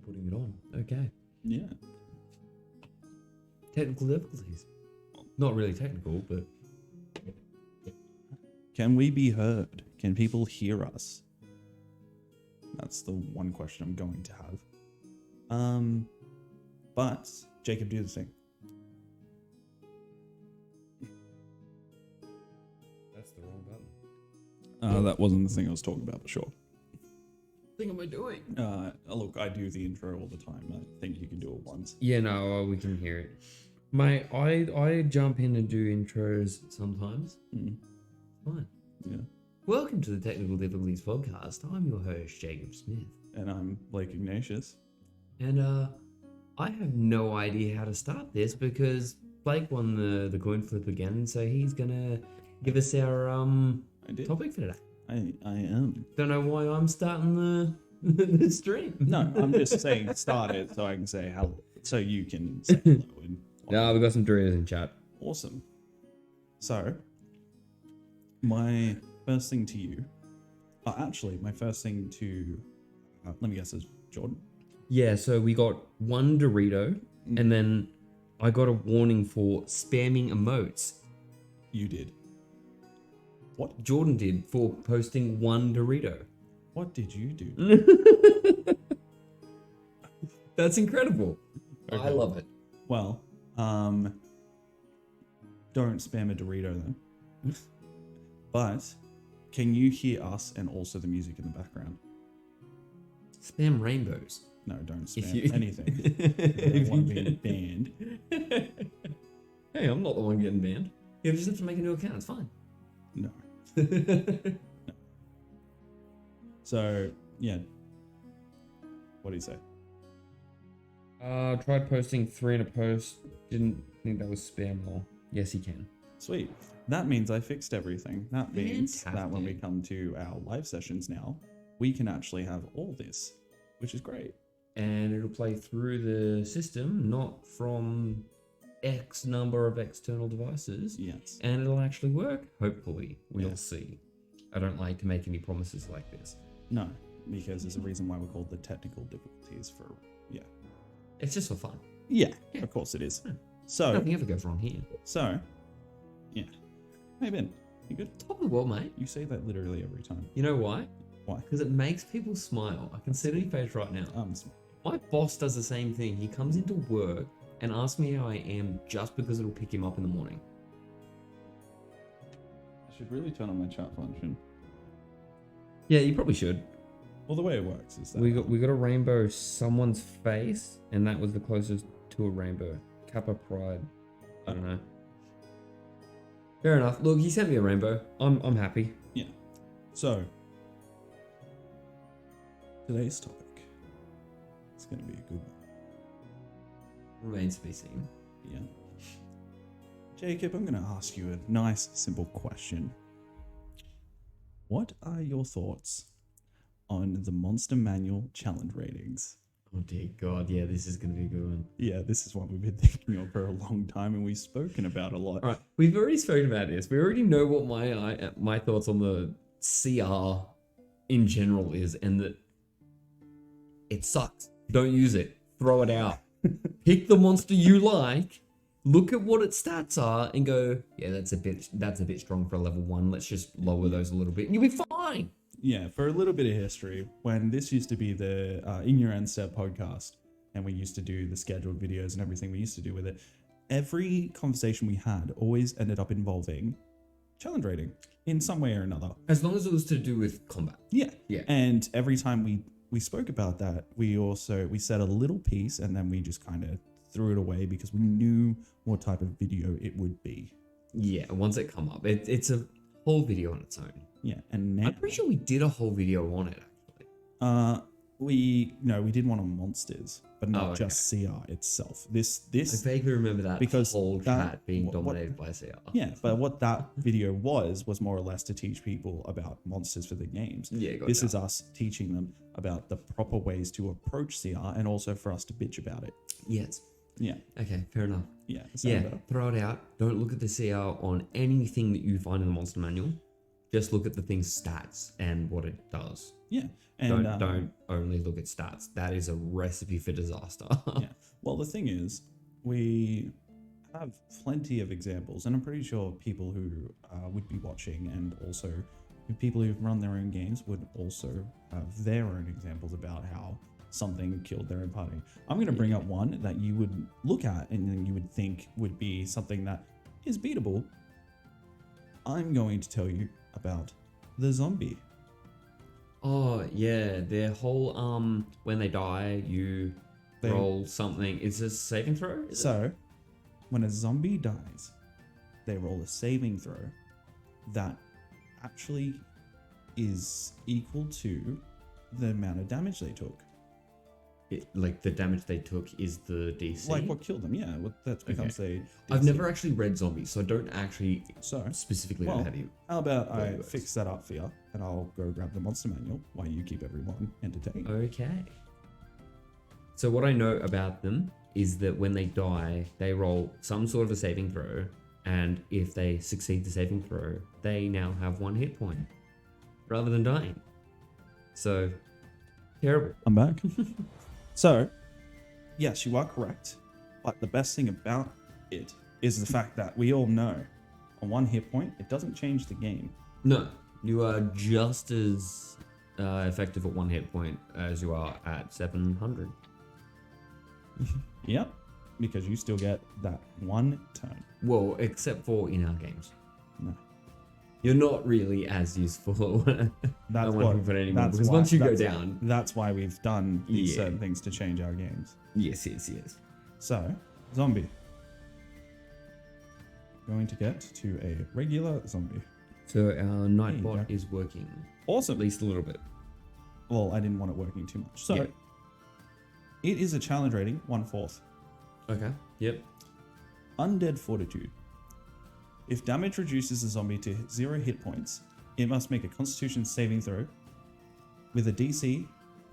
putting it on. Okay. Yeah. Technical difficulties. Not really technical, but... Can we be heard? Can people hear us? That's the one question I'm going to have. But Jacob, do the thing. That's the wrong button. That wasn't the thing I was talking about, but sure. What am I doing? Look, I do the intro all the time. I think you can do it once. Yeah, no, we can hear it. Mate, I jump in and do intros sometimes. Fine. Yeah. Welcome to the Technical Difficulties Podcast. I'm your host, Jacob Smith. And I'm Blake Ignatius. And I have no idea how to start this because Blake won the coin flip again, so he's gonna give us our topic for today. I am. Don't know why I'm starting the stream. No, I'm just saying start it so I can say hello, so you can say hello. No, we got some Doritos in chat. Awesome. So, my first thing to you, my first thing to, let me guess, is Jordan. Yeah, so we got one Dorito, and then I got a warning for spamming emotes. You did. What? Jordan did for posting one Dorito. What did you do? That's incredible. Okay. I love it. Well, don't spam a Dorito then. But can you hear us and also the music in the background? Spam rainbows. No, don't spam anything. I don't want to be banned. Hey, I'm not the one getting banned. You just have to make a new account. It's fine. No. No. So, yeah. What do you say? Tried posting 3 in a post. Didn't think that was spam law. Yes, he can. Sweet. That means I fixed everything. That means Fantastic. that when we come to our live sessions now, we can actually have all this, which is great. And it'll play through the system, not from X number of external devices. Yes. And it'll actually work. Hopefully. We'll Yeah. see. I don't like to make any promises like this. No, because there's a reason why we're called the technical difficulties for, yeah. It's just for fun. Yeah, Yeah. of course it is. Yeah. So, Nothing ever goes wrong here. yeah. Hey Ben, you good? Top of the world, mate. You say that literally every time. You know why? Why? Because it makes people smile. I can see it on your face right now. My boss does the same thing. He comes into work and asks me how I am just because it'll pick him up in the morning. I should really turn on my chat function. Yeah, you probably should. Well, the way it works is that We got a rainbow someone's face, and that was the closest to a rainbow. Kappa Pride. I don't know. Fair enough. Look, he sent me a rainbow. I'm happy. Yeah. So, today's topic is going to be a good one. Remains to be seen. Yeah. Jacob, I'm going to ask you a nice, simple question. What are your thoughts on the Monster Manual challenge ratings? Oh dear God, yeah, this is going to be a good one. Yeah, this is what we've been thinking of for a long time, and we've spoken about a lot. All right, we've already spoken about this. We already know what my thoughts on the CR in general is, and that it sucks. Don't use it. Throw it out. Pick the monster you like. Look at what its stats are, and go, yeah, that's a bit strong for a level 1. Let's just lower those a little bit, and you'll be fine. Yeah, for a little bit of history, when this used to be the In Your End Step podcast, and we used to do the scheduled videos and everything we used to do with it, every conversation we had always ended up involving challenge rating in some way or another. As long as it was to do with combat. Yeah. Yeah. And every time we spoke about that, we said a little piece, and then we just kind of threw it away because we knew what type of video it would be. Yeah, once it come up, it's a whole video on its own. Yeah, and now I'm pretty sure we did a whole video on it, actually. we did one on monsters, but not okay. just CR itself. This I vaguely remember that because whole that- chat being what- dominated by CR. yeah, but what that video was more or less to teach people about monsters for the games. Yeah, gotcha. This is us teaching them about the proper ways to approach CR, and also for us to bitch about it. Yes. Yeah, Okay, fair enough. yeah, Yeah, throw it out. Don't look at the CR on anything that you find in the monster manual. Just look at the thing's stats and what it does. Yeah. And Don't only look at stats. That is a recipe for disaster. yeah. Well, the thing is, we have plenty of examples, and I'm pretty sure people who would be watching, and also people who've run their own games would also have their own examples about how something killed their own party. I'm going to bring up one that you would look at and then you would think would be something that is beatable. I'm going to tell you about the zombie. Oh yeah, their whole when they die, you roll something. Is this a saving throw? So, when a zombie dies, they roll a saving throw that actually is equal to the amount of damage they took. Like the damage they took is the DC. Like what killed them? Yeah, that becomes a. DC. I've never actually read zombies, so I don't actually specifically know how to. How about I fix that up for you, and I'll go grab the monster manual while you keep everyone entertained. Okay. So what I know about them is that when they die, they roll some sort of a saving throw, and if they succeed the saving throw, they now have 1 hit point rather than dying. So terrible. I'm back. So, yes, you are correct. But the best thing about it is the fact that we all know on 1 hit point, it doesn't change the game. No, you are just as effective at 1 hit point as you are at 700. Yep, because you still get that 1 turn. Well, except for in our games. No. You're not really as useful. That's because once you go down. That's why we've done these certain things to change our games. Yes. So, zombie. Going to get to a regular zombie. So our Nightbot is working. Awesome. At least a little bit. Well, I didn't want it working too much. So, it is a challenge rating, 1/4. Okay. Yep. Undead Fortitude. If damage reduces the zombie to 0 hit points, it must make a Constitution saving throw with a DC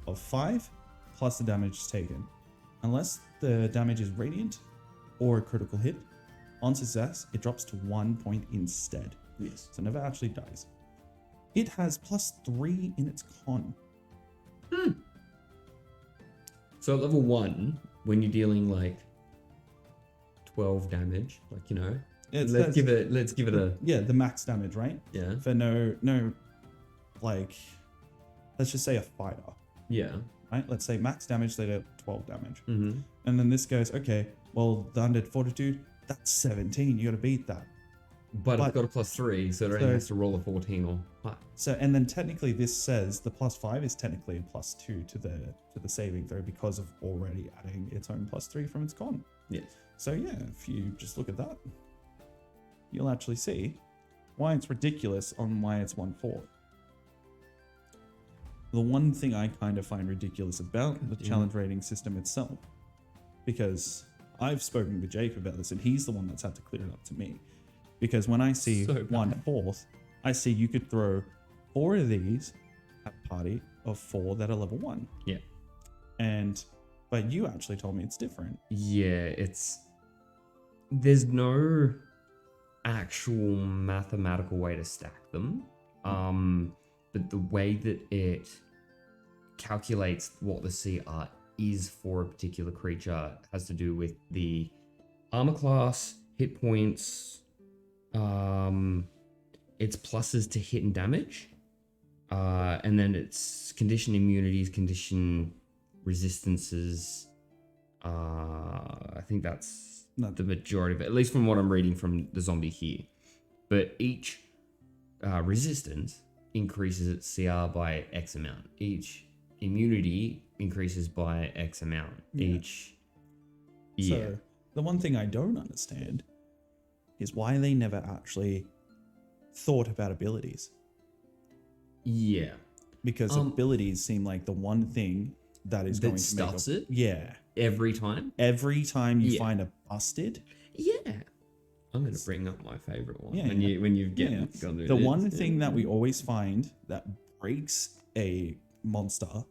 of 5 plus the damage taken. Unless the damage is radiant or a critical hit, on success, it drops to 1 point instead. Yes. So it never actually dies. It has +3 in its con. So at level 1, when you're dealing like 12 damage, like, you know, let's give it a the max damage, right? Yeah. For no like, let's just say a fighter. Yeah. Right? Let's say max damage, they do 12 damage. Mm-hmm. And then this goes, okay, well, the Undead Fortitude, that's 17. You got to beat that. But it's got a +3, so it only has to roll a 14 or higher. So, and then technically this says the +5 is technically a +2 to the saving throw because of already adding its own +3 from its con. Yes. So yeah, if you just look at that, you'll actually see why it's ridiculous on why it's 1/4. The one thing I kind of find ridiculous about the challenge rating system itself, because I've spoken with Jake about this and he's the one that's had to clear it up to me. Because when I see 1/4, I see you could throw 4 of these at a party of 4 that are level 1. Yeah. But you actually told me it's different. Yeah, there's no actual mathematical way to stack them. But the way that it calculates what the CR is for a particular creature has to do with the armor class, hit points, its pluses to hit and damage, and then its condition immunities, condition resistances. I think that's the majority of it, at least from what I'm reading from the zombie here. But each resistance increases its CR by X amount. Each immunity increases by X amount. So the one thing I don't understand is why they never actually thought about abilities. Yeah. Because abilities seem like the one thing that is going to stuffs it? Yeah. Every time? Every time you find a busted. Yeah. I'm going to bring up my favorite one. Yeah, when you've gone through the this. one thing that we always find that breaks a monster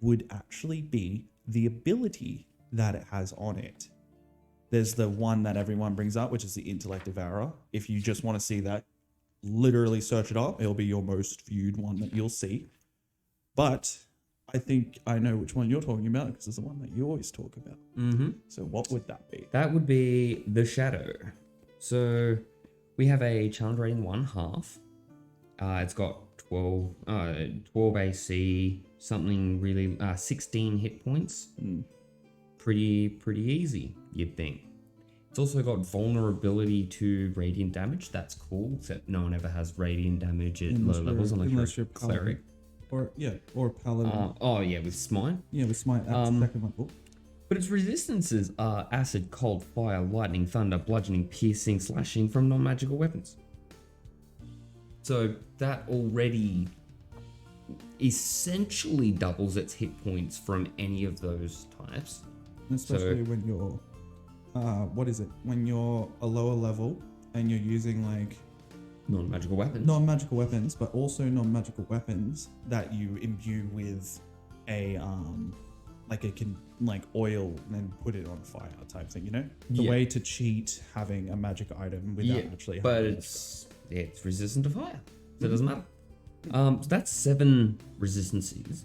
would actually be the ability that it has on it. There's the one that everyone brings up, which is the Intellect Devourer. If you just want to see that, literally search it up. It'll be your most viewed one that you'll see. But I think I know which one you're talking about because it's the one that you always talk about. Mm-hmm. So what would that be? That would be the Shadow. So we have a challenge rating 1/2. It's got 12 AC, something really 16 hit points. Pretty easy, you'd think. It's also got vulnerability to radiant damage. That's cool, except no one ever has radiant damage at low levels unless you're a cleric. Or paladin. With smite. Yeah, with smite at the second level. But its resistances are acid, cold, fire, lightning, thunder, bludgeoning, piercing, slashing from non-magical weapons. So that already essentially doubles its hit points from any of those types. Especially when you're, when you're a lower level and you're using like non-magical weapons. Non-magical weapons, but also non-magical weapons that you imbue with a oil and then put it on fire type thing, you know? The way to cheat having a magic item without actually having it's resistant to fire. So it doesn't matter. So that's 7 resistances.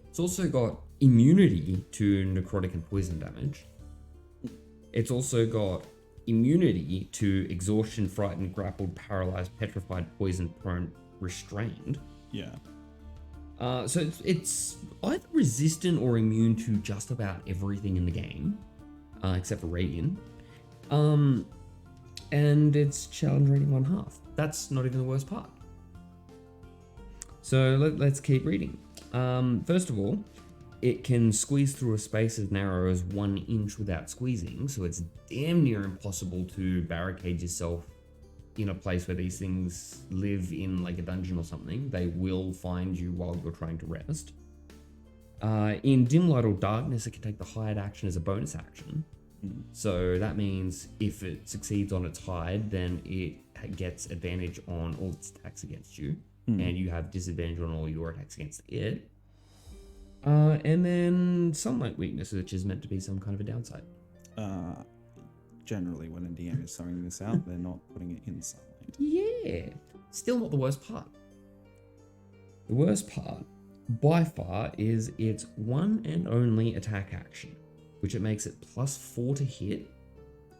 It's also got immunity to necrotic and poison damage. It's also got immunity to exhaustion, frightened, grappled, paralyzed, petrified, poisoned, prone, restrained. Yeah. So it's either resistant or immune to just about everything in the game, except for Radiant. And it's challenge rating 1/2. That's not even the worst part. So let's keep reading. First of all, it can squeeze through a space as narrow as 1 inch without squeezing, so it's damn near impossible to barricade yourself in a place where these things live in like a dungeon or something. They will find you while you're trying to rest. In dim light or darkness, it can take the hide action as a bonus action. So that means if it succeeds on its hide, then it gets advantage on all its attacks against you, and you have disadvantage on all your attacks against it. And then sunlight weakness, which is meant to be some kind of a downside. Generally, when a DM is throwing this out, they're not putting it in sunlight. Yeah, still not the worst part. The worst part, by far, is its one and only attack action, which it makes it +4 to hit,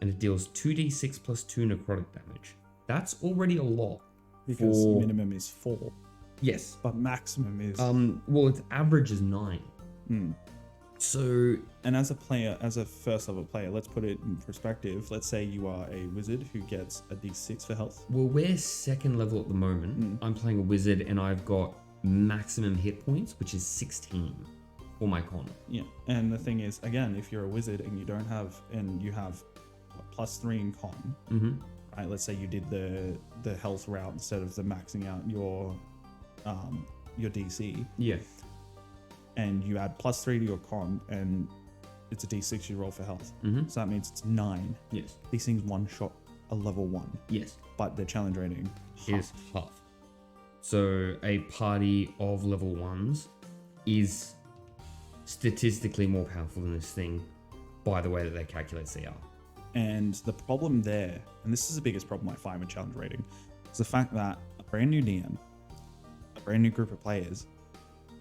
and it deals 2d6 + 2 necrotic damage. That's already a lot. Because minimum is 4. Yes. But maximum is... its average is 9. So... And as a first level player, let's put it in perspective. Let's say you are a wizard who gets a d6 for health. Well, we're second level at the moment. I'm playing a wizard and I've got maximum hit points, which is 16 for my con. Yeah, and the thing is, again, if you're a wizard and you don't have, and you have +3 in con, right? Let's say you did the health route instead of the maxing out your DC. Yeah. And you add +3 to your con, and it's a d6 you roll for health. So that means it's 9. Yes. These things one shot a level 1. Yes. But their challenge rating is half. So a party of level 1s is statistically more powerful than this thing by the way that they calculate CR. And the problem there, and this is the biggest problem I find with challenge rating, is the fact that a brand new DM, a brand new group of players,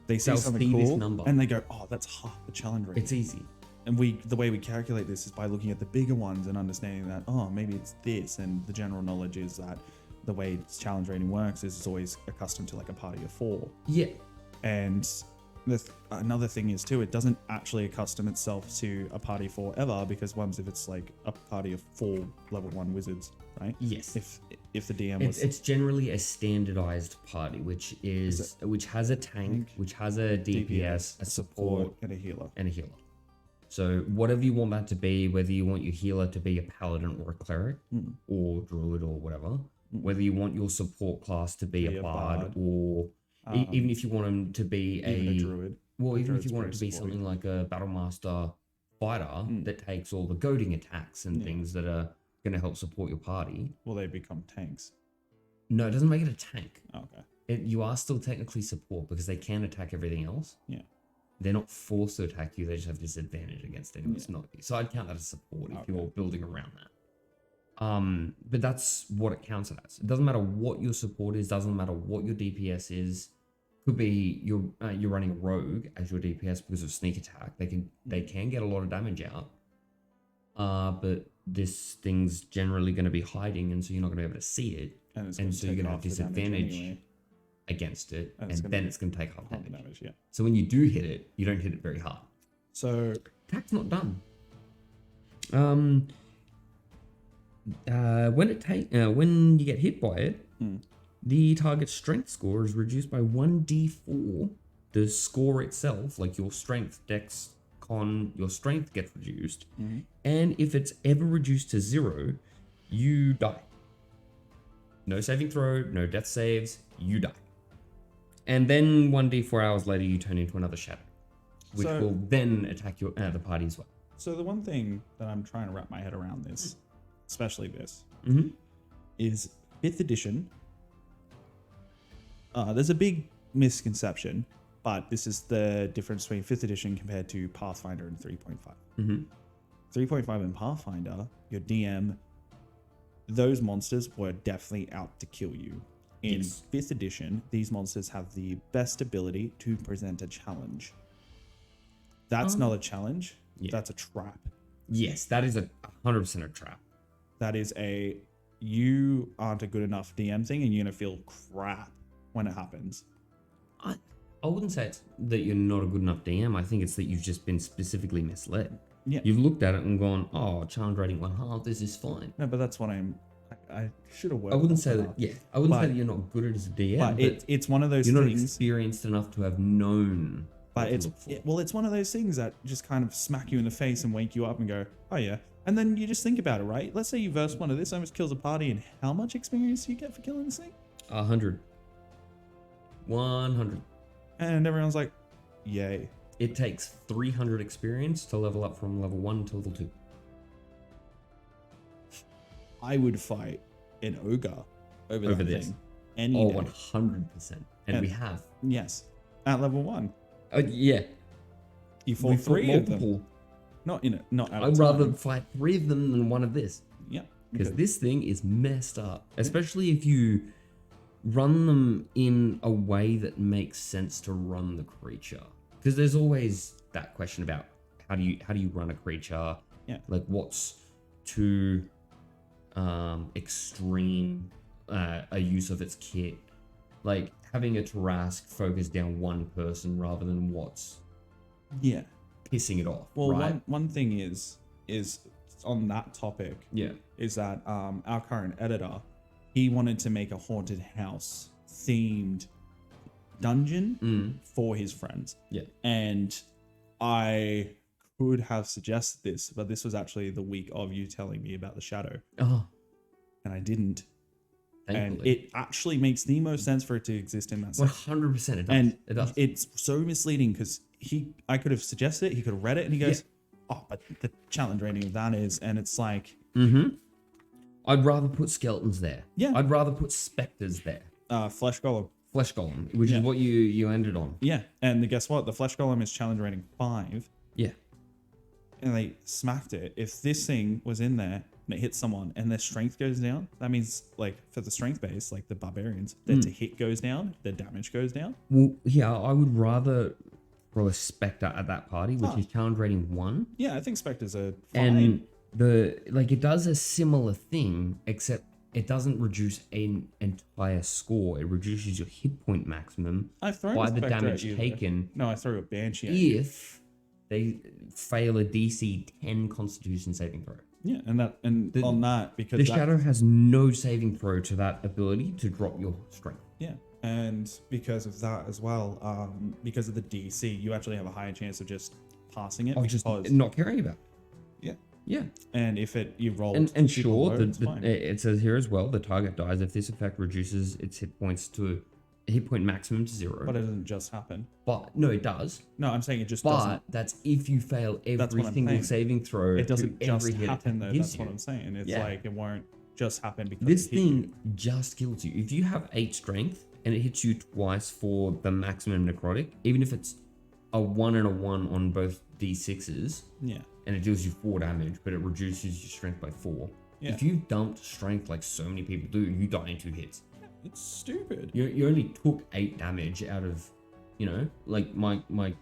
they see something cool and they go, oh, that's half the challenge rating. It's easy. And the way we calculate this is by looking at the bigger ones and understanding that, oh, maybe it's this. And the general knowledge is that the way challenge rating works is it's always accustomed to like a party of 4. Yeah. And another thing is too, it doesn't actually accustom itself to a party 4 ever, because once if it's like a party of 4 level 1 wizards, right? Yes. If the DM was... It's generally a standardized party, which has a tank, which has a DPS, a support, and a healer. So whatever you want that to be, whether you want your healer to be a paladin or a cleric or druid or whatever, whether you want your support class to be a bard or even if you want them to be a druid. Well, even if you want it to be something like a battlemaster fighter that takes all the goading attacks and things that are going to help support your party. Will they become tanks? No, it doesn't make it a tank. Okay. You are still technically support because they can attack everything else. Yeah. They're not forced to attack you, they just have disadvantage against enemies. So I'd count that as support if you're building around that. But that's what it counts it as. It doesn't matter what your support is, doesn't matter what your DPS is. Could be you're running a rogue as your DPS because of sneak attack. They can get a lot of damage out. But this thing's generally going to be hiding, and so you're not going to be able to see it, and so you're going to have disadvantage against it, and then it's going to take half damage. Yeah. So when you do hit it, you don't hit it very hard. So attack's not done. When you get hit by it, the target's strength score is reduced by 1d4. The score itself, like your strength, dex, con, your strength gets reduced, and if it's ever reduced to 0, you die. No saving throw, no death saves, you die. And then 1d4 hours later, you turn into another shadow, which will then attack the party as well. So the one thing that I'm trying to wrap my head around this, especially this, is 5th edition. There's a big misconception, but this is the difference between 5th edition compared to Pathfinder and 3.5. 3.5 in Pathfinder, your DM, those monsters were definitely out to kill you. In 5th edition, these monsters have the best ability to present a challenge. That's not a challenge. Yeah. That's a trap. Yes, that is 100% a trap. That is you aren't a good enough DM thing, and you're going to feel crap when it happens. I wouldn't say it's that you're not a good enough DM. I think it's that you've just been specifically misled. Yeah. You've looked at it and gone, oh, challenge rating 1/2, this is fine. No, but that's what I should have worked. I wouldn't say that. Yeah, I wouldn't say that you're not good at as a DM. But it's one of those you're things. You're not experienced enough to have known. But it's one of those things that just kind of smack you in the face and wake you up and go, oh yeah. And then you just think about it, right? Let's say you verse one of this, almost kills a party, and how much experience do you get for killing this thing? 100. 100. And everyone's like, yay. It takes 300 experience to level up from level 1 to level 2. I would fight an ogre over that this thing. Any day. 100%. And we have. Yes. At level 1. Yeah. You fought 3 of them. Not at I'd rather fight 3 of them than 1 of this. Yeah. Because this thing is messed up. Especially if you run them in a way that makes sense to run the creature. Because there's always that question about how do you run a creature? Yeah. Like what's too extreme a use of its kit? Like having a Tarrasque focus down one person rather than what's pissing it off. Well, right? one thing is on that topic. Yeah. Is that our current editor, he wanted to make a haunted house themed dungeon for his friends. Yeah. And I could have suggested this, but this was actually the week of you telling me about the shadow. Oh. And I didn't. Thankfully. And it actually makes the most sense for it to exist in that set. 100% it does. And it does. It's so misleading because I could have suggested it, he could have read it, and he goes, oh, but the challenge rating of that is, and it's like... I'd rather put skeletons there. Yeah. I'd rather put specters there. Flesh Golem. Flesh Golem, which is what you ended on. Yeah, and guess what? The Flesh Golem is challenge rating 5. Yeah. And they smacked it. If this thing was in there and it hits someone and their strength goes down, that means, like, for the strength base, like the barbarians, their to hit goes down, their damage goes down. Well, yeah, I would rather throw a specter at that party, which is challenge rating 1. Yeah, I think specters are fine. And it does a similar thing, except it doesn't reduce an entire score. It reduces your hit point maximum by the damage taken. No, I throw a banshee if they fail a DC 10 Constitution saving throw. Yeah, on that, because the shadow has no saving throw to that ability to drop your strength. Yeah, and because of that as well, because of the DC, you actually have a higher chance of just passing it. Just not caring about it. Yeah. Yeah. And if you roll and sure, it says here as well, the target dies if this effect reduces its hit point maximum to 0. But it doesn't just happen. But no, it does. No, I'm saying it just doesn't. But that's if you fail every single saving throw. It doesn't just happen though. That's what I'm saying. It's like it won't just happen because this thing just kills you. If you have 8 strength and it hits you twice for the maximum necrotic, even if it's a 1 and a 1 on both D6s. Yeah. And it deals you 4 damage, but it reduces your strength by 4. Yeah. If you dumped strength like so many people do, you die in 2 hits. It's stupid. You only took 8 damage out of, like my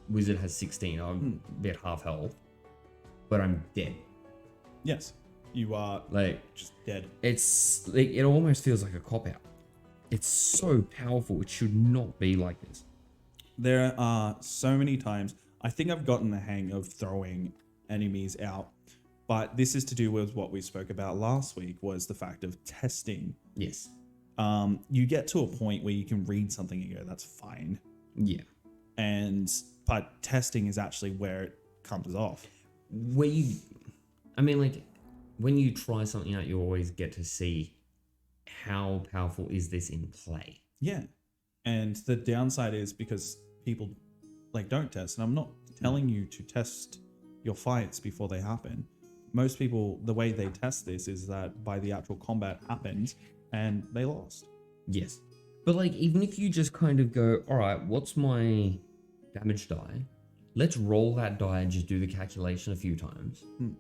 wizard has 16. I'm at half health, but I'm dead. Yes, you are Like just dead. It's like it almost feels like a cop out. It's so powerful. It should not be like this. There are so many times. I think I've gotten the hang of throwing enemies out, but this is to do with what we spoke about last week, was the fact of testing. Yes. You get to a point where you can read something and go, that's fine. Yeah. But testing is actually where it comes off. When you try something out, you always get to see how powerful is this in play. Yeah. And the downside is because people don't test, and I'm not telling you to test your fights before they happen. Most people, the way they test this is that by the actual combat happens and they lost. Yes. But even if you just kind of go, all right, what's my damage die? Let's roll that die and just do the calculation a few times. I'm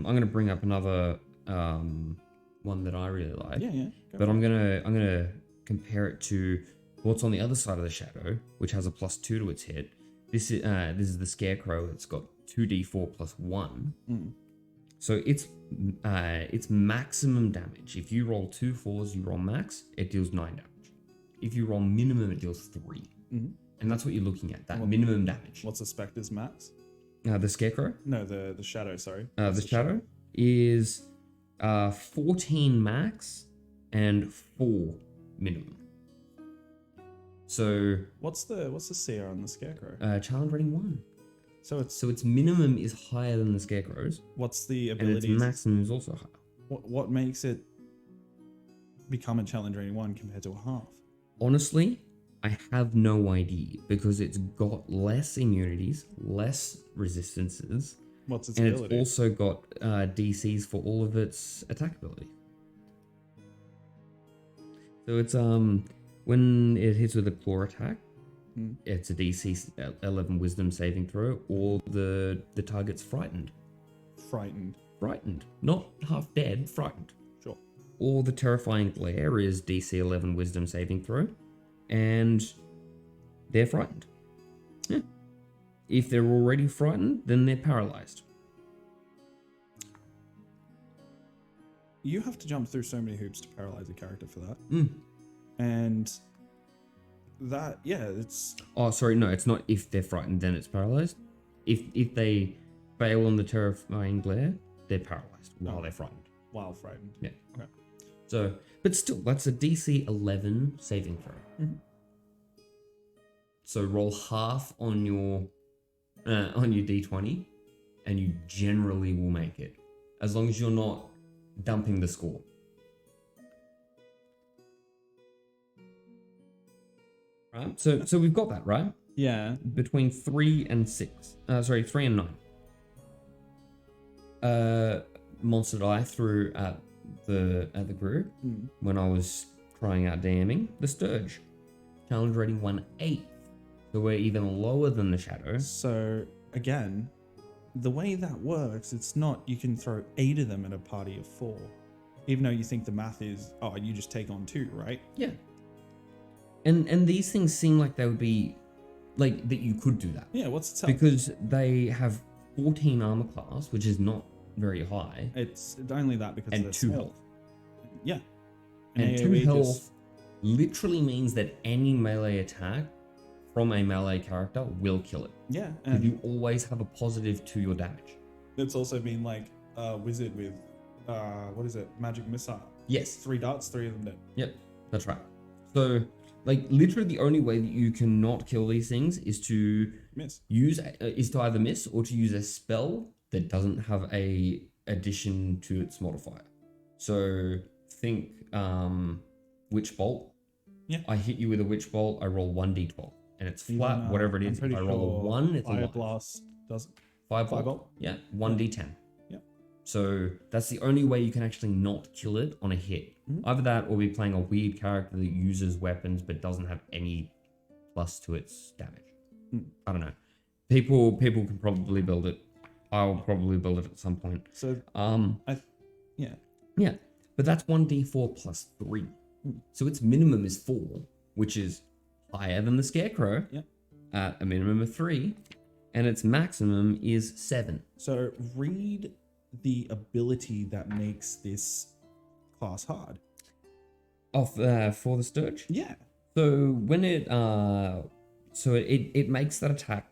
going to bring up another one that I really like. Yeah. But I'm gonna compare it to what's on the other side of the shadow, which has a +2 to its hit. This is the Scarecrow. It's got 2d4 + 1. So it's maximum damage. If you roll 2 4s, you roll max, it deals 9 damage. If you roll minimum, it deals 3. And that's what you're looking at, that minimum damage. What's the Spectre's max? The Scarecrow? No, the Shadow, sorry. The Shadow is 14 max and 4 minimum. So what's the CR on the Scarecrow? challenge rating 1. So its minimum is higher than the Scarecrow's. What's the And ability? its maximum is also higher. What makes it become a challenge rating 1 compared to a half? Honestly, I have no idea, because it's got less immunities, less resistances, What's its and ability? it's also got DCs for all of its attack ability. So it's when it hits with a claw attack, it's a DC 11 Wisdom saving throw, or the target's frightened. Frightened, not half dead, frightened. Sure. Or the terrifying glare is DC 11 Wisdom saving throw, and they're frightened. Yeah. If they're already frightened, then they're paralyzed. You have to jump through so many hoops to paralyze a character for that. And that, it's... Oh, sorry, no, it's not if they're frightened, then it's paralyzed. If they fail on the terrifying glare, they're paralyzed while they're frightened. While frightened. Yeah. Okay. So, but still, that's a DC 11 saving throw. So roll half on your D20, and you generally will make it, as long as you're not dumping the score. Right. So we've got that right. Yeah. Between 3 and 6. 3 and 9. Monster die threw at the group when I was trying out DMing the Sturge. Challenge rating 1/8. So we're even lower than the Shadow. So again, the way that works, it's not you can throw 8 of them at a party of 4. Even though you think the math is, you just take on 2, right? Yeah. And these things seem like they would be like that you could do that. Yeah, what's its health? Because they have 14 armor class, which is not very high. It's only that because And they're 2 small. health. Yeah. And AoE 2 health literally means that any melee attack from a melee character will kill it. Yeah, Because and you always have a positive to your damage. it's also been like a wizard with, magic missile. Yes. 3 darts, 3 of them dead. Yep, that's right. So, literally the only way that you cannot kill these things is to Miss. is to either miss or to use a spell that doesn't have a addition to its modifier. So think Witch Bolt. Yeah. I hit you with a Witch Bolt, I roll 1d12. And it's flat, Even, whatever it I'm is. If pretty I roll a sure 1, it's a Fire 1. Blast doesn't. Firebolt? Yeah, 1d10. Yeah. So that's the only way you can actually not kill it on a hit. Either that or be playing a weird character that uses weapons but doesn't have any plus to its damage. I don't know. People can probably build it I'll probably build it at some point. So yeah. Yeah, but that's 1d4 plus 3. So its minimum is 4, which is higher than the Scarecrow Yep. at a minimum of 3, and its maximum is 7. So read the ability that makes this class hard. For the Sturge? Yeah. So when it makes that attack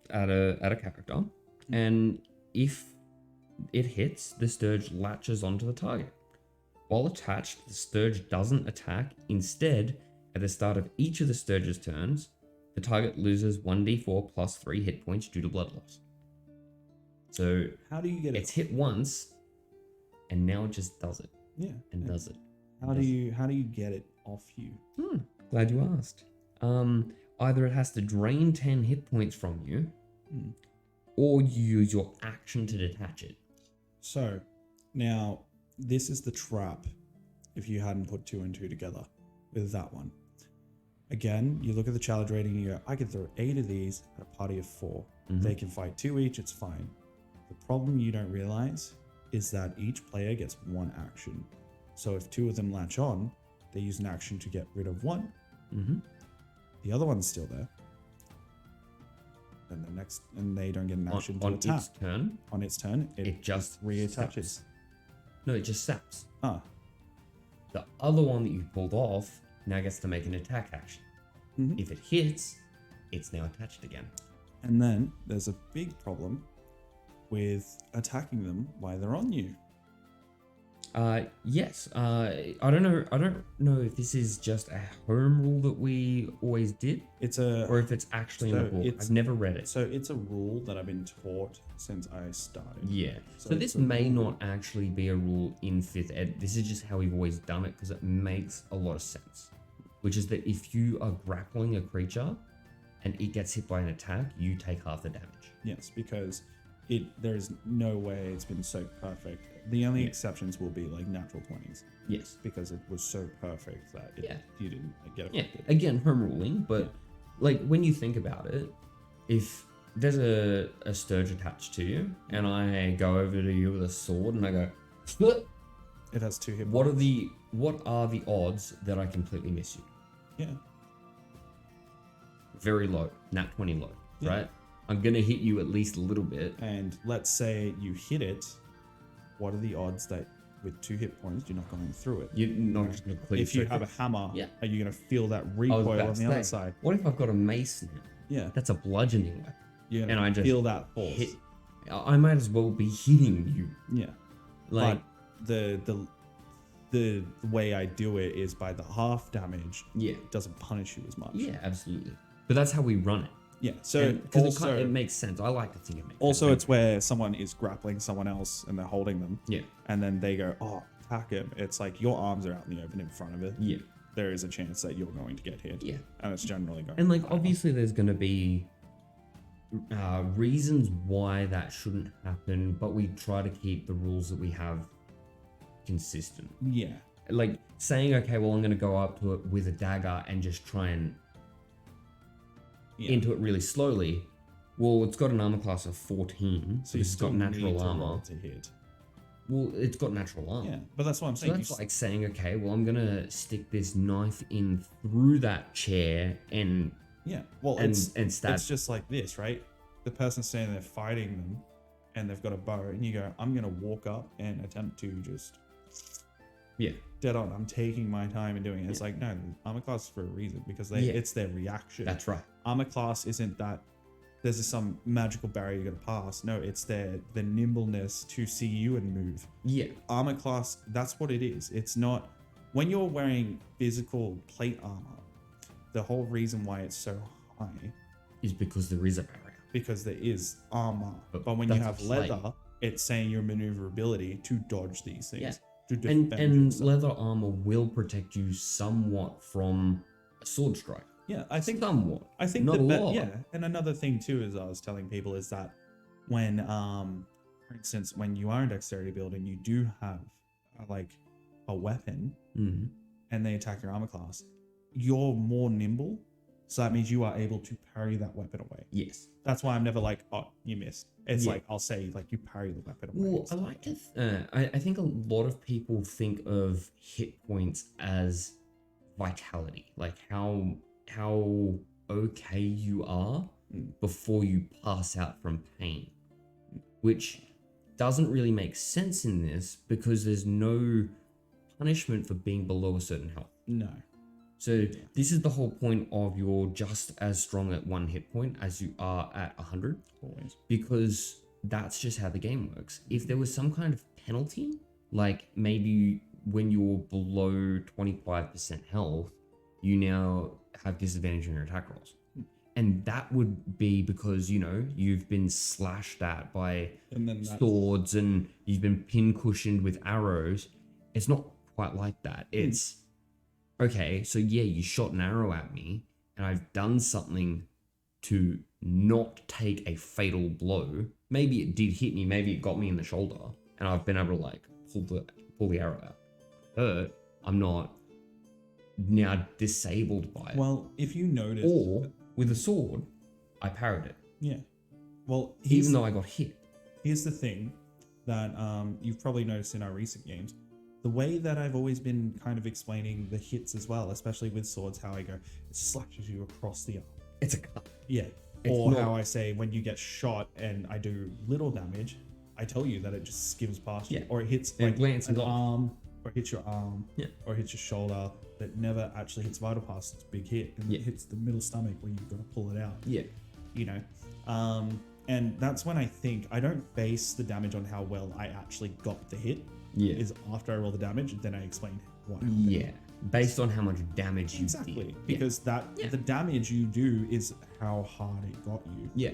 at a character, and if it hits, the Sturge latches onto the target. While attached, the Sturge doesn't attack. Instead, at the start of each of the Sturge's turns, the target loses 1d4 plus 3 hit points due to blood loss. So how do you get it? It's hit once, and now it just does it. Yeah. And does it. How do you get it off you? Glad you asked. Either it has to drain 10 hit points from you, or you use your action to detach it. So now this is the trap if you hadn't put 2 and 2 together with that one. Again, you look at the challenge rating and you go, I can throw 8 of these at a party of 4. They can fight 2 each, it's fine. The problem you don't realize is that each player gets 1 action. So if 2 of them latch on, they use an action to get rid of 1. The other one's still there. And they don't get an action to attack. Its turn, on its turn, it just reattaches. saps. No, it just saps. Ah. The other one that you pulled off now gets to make an attack action. If it hits, it's now attached again. And then there's a big problem with attacking them while they're on you. Yes. I don't know if this is just a home rule that we always did, or if it's actually in the book. I've never read it. So it's a rule that I've been taught since I started. Yeah. So this may not actually be a rule in 5th ed. This is just how we've always done it because it makes a lot of sense. Which is that if you are grappling a creature and it gets hit by an attack, you take half the damage. Yes, because there is no way it's been so perfect. The only exceptions will be like natural 20s. Yes. Because it was so perfect that you didn't get affected. Yeah, again, home ruling, but like when you think about it, if there's a Sturge attached to you and I go over to you with a sword and I go, "Split," it has 2 hit what points. are the odds that I completely miss you? Yeah. Very low, nat 20 low, right? I'm gonna hit you at least a little bit. And let's say you hit it, what are the odds that with 2 hit points you're not going through it? You're not just gonna clear. If you have a hammer, are you gonna feel that recoil on the other side? What if I've got a mace now? Yeah. That's a bludgeoning weapon. Yeah. And I just feel that force. I might as well be hitting you. Yeah. Like but the way I do it is by the half damage. Yeah. It doesn't punish you as much. Yeah, absolutely. But that's how we run it. Yeah, so because it makes sense. I like to think it makes sense. Also, it's where someone is grappling someone else and they're holding them. Yeah. And then they go, oh, attack him. It's like your arms are out in the open in front of it. Yeah. There is a chance that you're going to get hit. Yeah. And it's generally going. And like obviously, there's going to be reasons why that shouldn't happen, but we try to keep the rules that we have consistent. Yeah. Like saying, okay, well, I'm going to go up to it with a dagger and just try and into it really slowly. Well, it's got an armor class of 14, so it's got natural armor to hit. Well, it's got natural armor. Yeah, but that's what I'm saying. So that's like saying, okay, well, I'm gonna stick this knife in through that chair and stab. It's just like this, right? The person standing there fighting them, and they've got a bow, and you go, I'm gonna walk up and attempt to just dead on. I'm taking my time and doing it. It's like, no, armor class is for a reason because it's their reaction. That's right. Armor class isn't that there's some magical barrier you're gonna pass. No, it's the nimbleness to see you and move. Yeah. Armor class, that's what it is. It's not when you're wearing physical plate armor, the whole reason why it's so high is because there is a barrier. Because there is armor. But when you have leather, it's saying your maneuverability to dodge these things. Yeah. To defend and yourself. leather armor will protect you somewhat from a sword strike. Yeah, I think somewhat. I think not a lot. Yeah, and another thing too, as I was telling people, is that when, for instance, when you are in dexterity build and you do have like a weapon, and they attack your armor class, you're more nimble, So that means you are able to parry that weapon away. Yes. That's why I'm never like, oh, you missed. It's Yeah. like, I'll say, like, you parry the weapon away. Well, I like to. I think a lot of people think of hit points as vitality, like how okay you are before you pass out from pain, which doesn't really make sense in this because there's no punishment for being below a certain health. No. So this is the whole point of you're just as strong at 1 hit point as you are at 100. Always. Because that's just how the game works. If there was some kind of penalty, like maybe when you're below 25% health, you now have disadvantage on your attack rolls. And that would be because, you know, you've been slashed at by swords and you've been pin cushioned with arrows. It's not quite like that. It's, okay, so yeah, you shot an arrow at me and I've done something to not take a fatal blow. Maybe it did hit me, maybe it got me in the shoulder and I've been able to like pull the arrow out. Hurt, I'm not now disabled by it. Well, if you notice... Or with a sword, I parried it. Yeah. Well, even though I got hit. Here's the thing that you've probably noticed in our recent games. The way that I've always been kind of explaining the hits as well, especially with swords, how I go, it slashes you across the arm. It's a cut. Yeah. Or how I say when you get shot and I do little damage, I tell you that it just skims past you. Or it hits like an arm, or it hits your arm, or it hits your shoulder. That never actually hits vital parts. It's a big hit. And it hits the middle stomach where you've got to pull it out. Yeah. You know? And that's when I think I don't base the damage on how well I actually got the hit. Yeah. Is after I roll the damage, then I explain what happened. Yeah. Based on how much damage you did. Because the damage you do is how hard it got you. Yeah.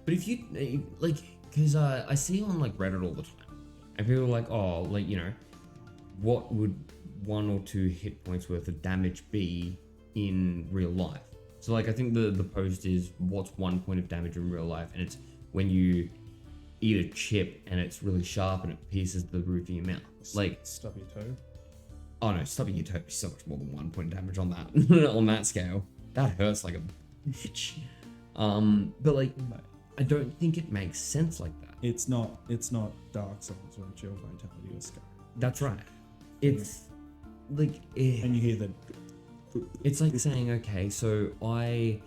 But if you, like, because I see on, like, Reddit all the time, and people are like, oh, like, you know, what would 1 or 2 hit points worth of damage be in real life? So, like, I think the post is, what's 1 point of damage in real life? And it's when you eat a chip and it's really sharp and it pierces the roof of your mouth. Like, stub your toe. Oh no, stubbing your toe is so much more than 1 point damage on that on that scale. That hurts like a bitch. But like, I don't think it makes sense like that. It's not Dark Souls or Geo Vitality or Scarecrow. That's right. It's like, and you hear the. It's like saying, okay, so I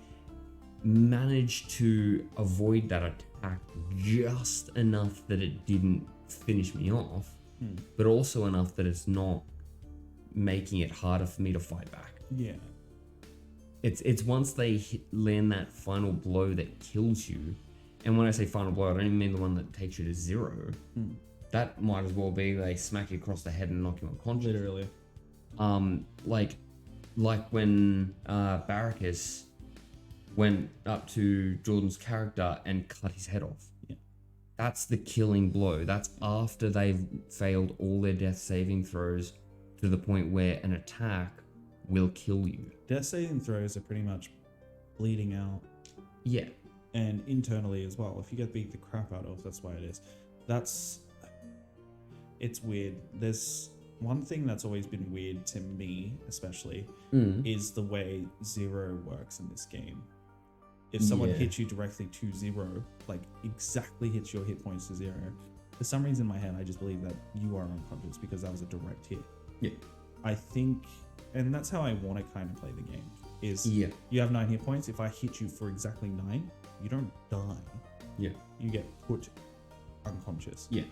managed to avoid that attack just enough that it didn't finish me off, but also enough that it's not making it harder for me to fight back. Yeah. It's once they land that final blow that kills you, and when I say final blow, I don't even mean the one that takes you to 0. That might as well be they smack you across the head and knock you unconscious. Literally. Like when Barracus went up to Jordan's character and cut his head off. Yeah. That's the killing blow. That's after they've failed all their death saving throws to the point where an attack will kill you. Death saving throws are pretty much bleeding out. Yeah. And internally as well. If you get beat the crap out of, that's why it is. It's weird. There's one thing that's always been weird to me, especially, is the way 0 works in this game. If someone hits you directly to 0, like exactly hits your hit points to 0, for some reason in my head, I just believe that you are unconscious because that was a direct hit. Yeah. I think, and that's how I want to kind of play the game, is you have 9 hit points. If I hit you for exactly 9, you don't die. Yeah. You get put unconscious. Yeah.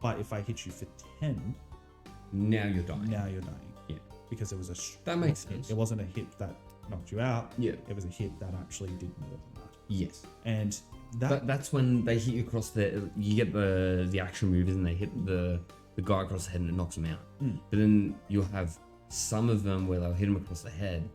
But if I hit you for 10, now you're dying. Yeah. Because it was a that makes sense. It wasn't a hit that knocked you out. Yeah. It was a hit that actually did more than that. Yes. And that's when they hit you across you get the action moves and they hit the guy across the head and it knocks him out. But then you'll have some of them where they'll hit him across the head,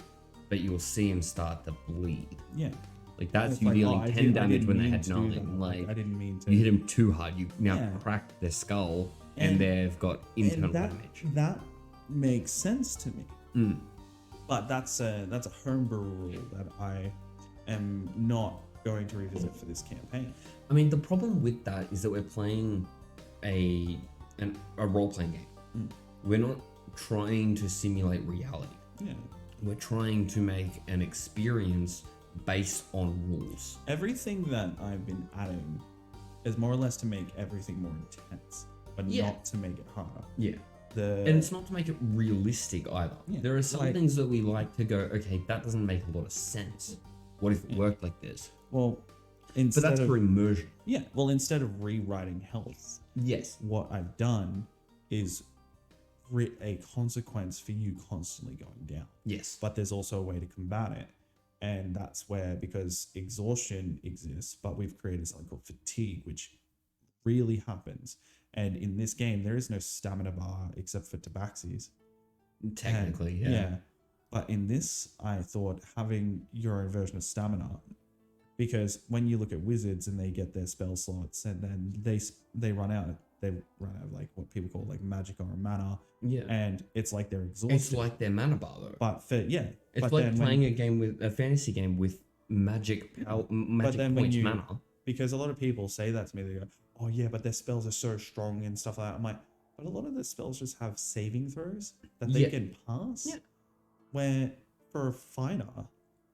but you'll see him start to bleed. Yeah. Like that's you dealing 10 damage when they had 9. Like I didn't mean to. You hit him too hard. You now cracked their skull and they've got internal damage. That makes sense to me. But that's a homebrew rule that I am not going to revisit for this campaign. I mean, the problem with that is that we're playing a role-playing game. We're not trying to simulate reality. Yeah. We're trying to make an experience based on rules. Everything that I've been adding is more or less to make everything more intense, but not to make it harder. Yeah. And it's not to make it realistic either. Yeah, There are some things that we like to go, okay, that doesn't make a lot of sense. What if it worked like this? Well, but that's for immersion. Yeah. Well, instead of rewriting health, yes, what I've done is a consequence for you constantly going down. Yes. But there's also a way to combat it. And that's where, because exhaustion exists, but we've created something called fatigue, which really happens. And in this game, there is no stamina bar except for tabaxis. Technically, yeah. But in this, I thought having your own version of stamina, because when you look at wizards and they get their spell slots and then they run out of like what people call like magic or mana. Yeah. And it's like they're exhausted. It's like their mana bar though. But it's like playing a fantasy game with magic points mana. Because a lot of people say that to me, they go, oh yeah, but their spells are so strong and stuff like that. I'm like, but a lot of the spells just have saving throws that they can pass. Yeah. Where for a fighter,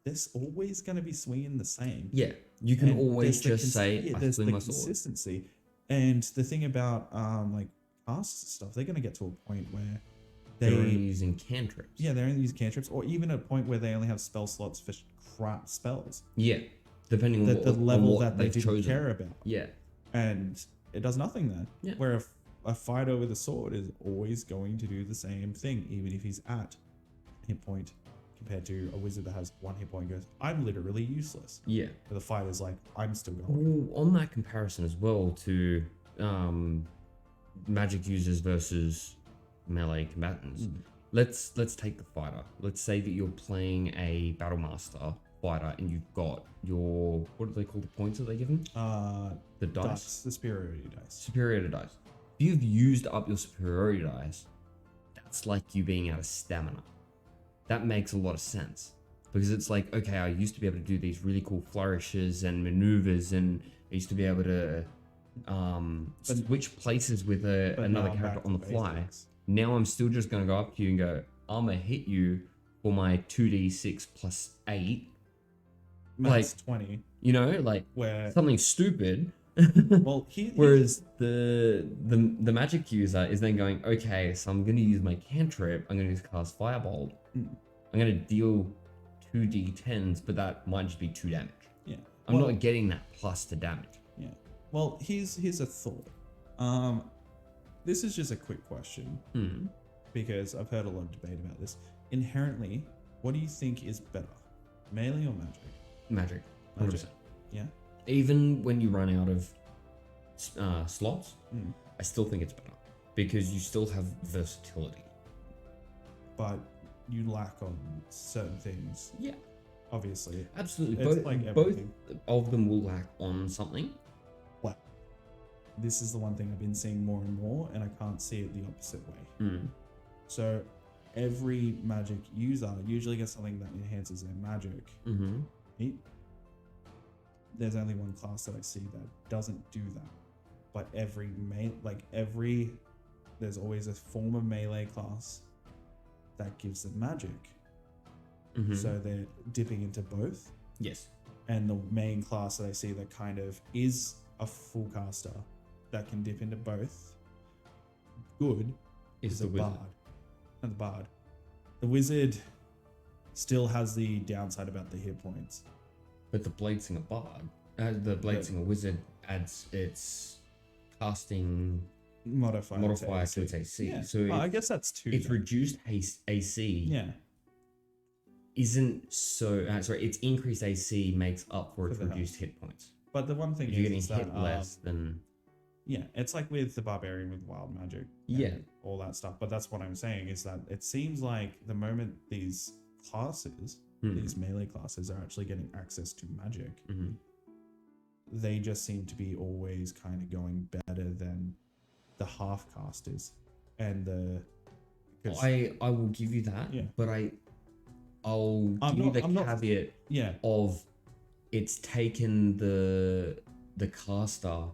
there's always going to be swinging the same. Yeah, you can always just say, I there's swing the my sword. Consistency. And the thing about like casts and stuff, they're going to get to a point where they're only using cantrips. Yeah, they're only using cantrips, or even a point where they only have spell slots for crap spells. Yeah, depending on the level that they didn't chosen. care about. Yeah. And it does nothing then. Yeah. Where a fighter with a sword is always going to do the same thing, even if he's at hit point, compared to a wizard that has 1 hit point and goes, I'm literally useless. Yeah. But the fighter's like, I'm still going. Well, on that comparison as well to magic users versus melee combatants, let's take the fighter. Let's say that you're playing a battle master fighter and you've got your, what do they call the points that they give them? The dice. The superiority dice. Superiority dice. If you've used up your superiority dice, that's like you being out of stamina. That makes a lot of sense. Because it's like, okay, I used to be able to do these really cool flourishes and maneuvers, and I used to be able to switch places with another character on the fly. Basics. Now I'm still just going to go up to you and go, I'm going to hit you for my 2d6 plus 8. Max 20. You know, like where something stupid. Well, whereas the magic user is then going, okay, so I'm going to use my cantrip. I'm going to cast Firebolt. I'm going to deal 2d10s, but that might just be 2 damage. Yeah, I'm not getting that plus to damage. Yeah. Well, here's a thought. This is just a quick question because I've heard a lot of debate about this. Inherently, what do you think is better, melee or magic? Magic, 100%. Yeah. Even when you run out of slots, I still think it's better because you still have versatility. But you lack on certain things. Yeah. Obviously. Absolutely. Both of them will lack on something. Well, this is the one thing I've been seeing more and more, and I can't see it the opposite way. So every magic user usually gets something that enhances their magic. There's only one class that I see that doesn't do that. But there's always a form of melee class that gives them magic. So they're dipping into both. Yes. And the main class that I see that kind of is a full caster that can dip into both is the bard. And the bard. The wizard still has the downside about the hit points. But the Bladesinger bard, the Bladesinger wizard adds its casting modifier to its AC. Yeah. So I guess that's 2. It's reduced AC. Yeah. Isn't so its increased AC makes up for its reduced hit points. But the one thing if you're getting hit less than it's like with the barbarian with wild magic. All that stuff. But that's what I'm saying is that it seems like the moment these classes, these melee classes are actually getting access to magic, they just seem to be always kind of going better than the half casters. And I will give you that, but I'll give you the caveat of it's taken the caster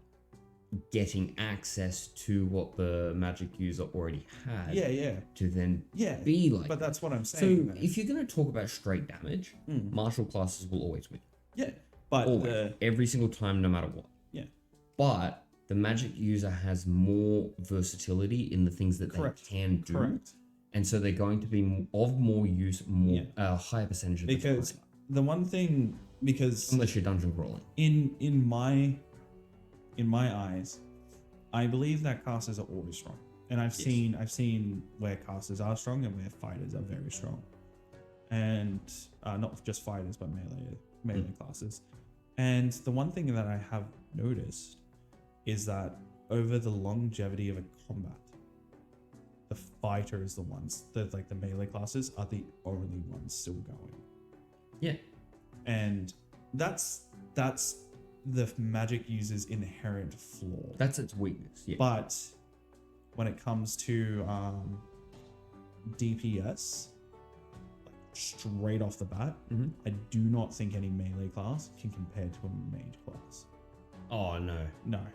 getting access to what the magic user already had. Yeah. To then Yeah. be like. But that. that's what I'm saying. So if you're going to talk about straight damage, martial classes will always win. Yeah. But Always. Every single time, no matter what. Yeah. But the magic user has more versatility in the things that Correct. they can do. Correct. And so they're going to be of more use, higher percentage of the time. Because the one thing, Unless you're dungeon crawling. in my eyes, I believe that casters are always strong. And I've seen where casters are strong and where fighters are very strong. And not just fighters, but melee classes. And the one thing that I have noticed is that over the longevity of a combat, the fighter is the ones that, like, the melee classes are the only ones still going. Yeah. And that's the magic user's inherent flaw. That's its weakness. Yeah. But when it comes to DPS, like straight off the bat, I do not think any melee class can compare to a mage class. Oh, no.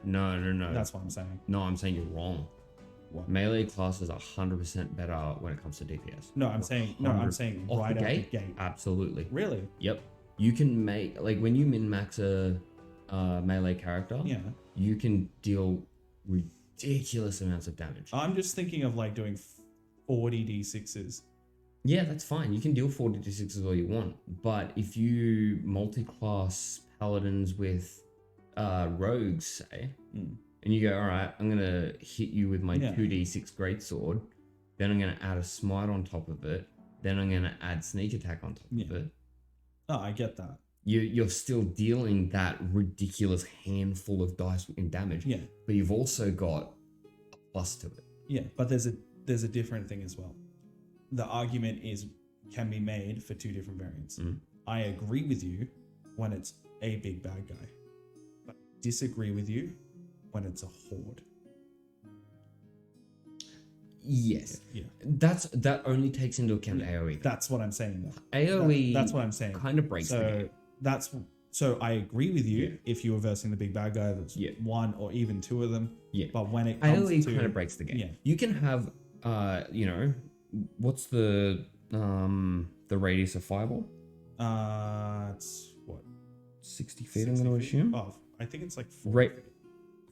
No. That's what I'm saying. No, I'm saying you're wrong. What? Melee classes are 100% better when it comes to DPS. No, I'm saying Off right the out gate? the gate. Absolutely. Really? Yep. You can make, like, when you min-max a melee character, you can deal ridiculous amounts of damage. I'm just thinking of, like, doing 40 d6s. Yeah, that's fine. You can deal 40 to 6s all you want. But if you multi-class paladins with rogues, say, and you go, all right, I'm going to hit you with my 2d6 greatsword, then I'm going to add a smite on top of it, then I'm going to add sneak attack on top of it. Oh, I get that. You're still dealing that ridiculous handful of dice in damage. Yeah. But you've also got a plus to it. Yeah, but there's a different thing as well. The argument can be made for two different variants. I agree with you when it's a big bad guy, but disagree with you when it's a horde. Yes. Yeah. That only takes into account AoE. That's what I'm saying though. AoE that's what I'm saying. Kind of breaks the game. So I agree with you if you were versing the big bad guy that's one or even two of them. Yeah. But when it comes AoE to kind of breaks the game. Yeah. You can have what's the radius of fireball? It's what? 60 feet, I'm going to assume. Oh, I think it's like 40 feet.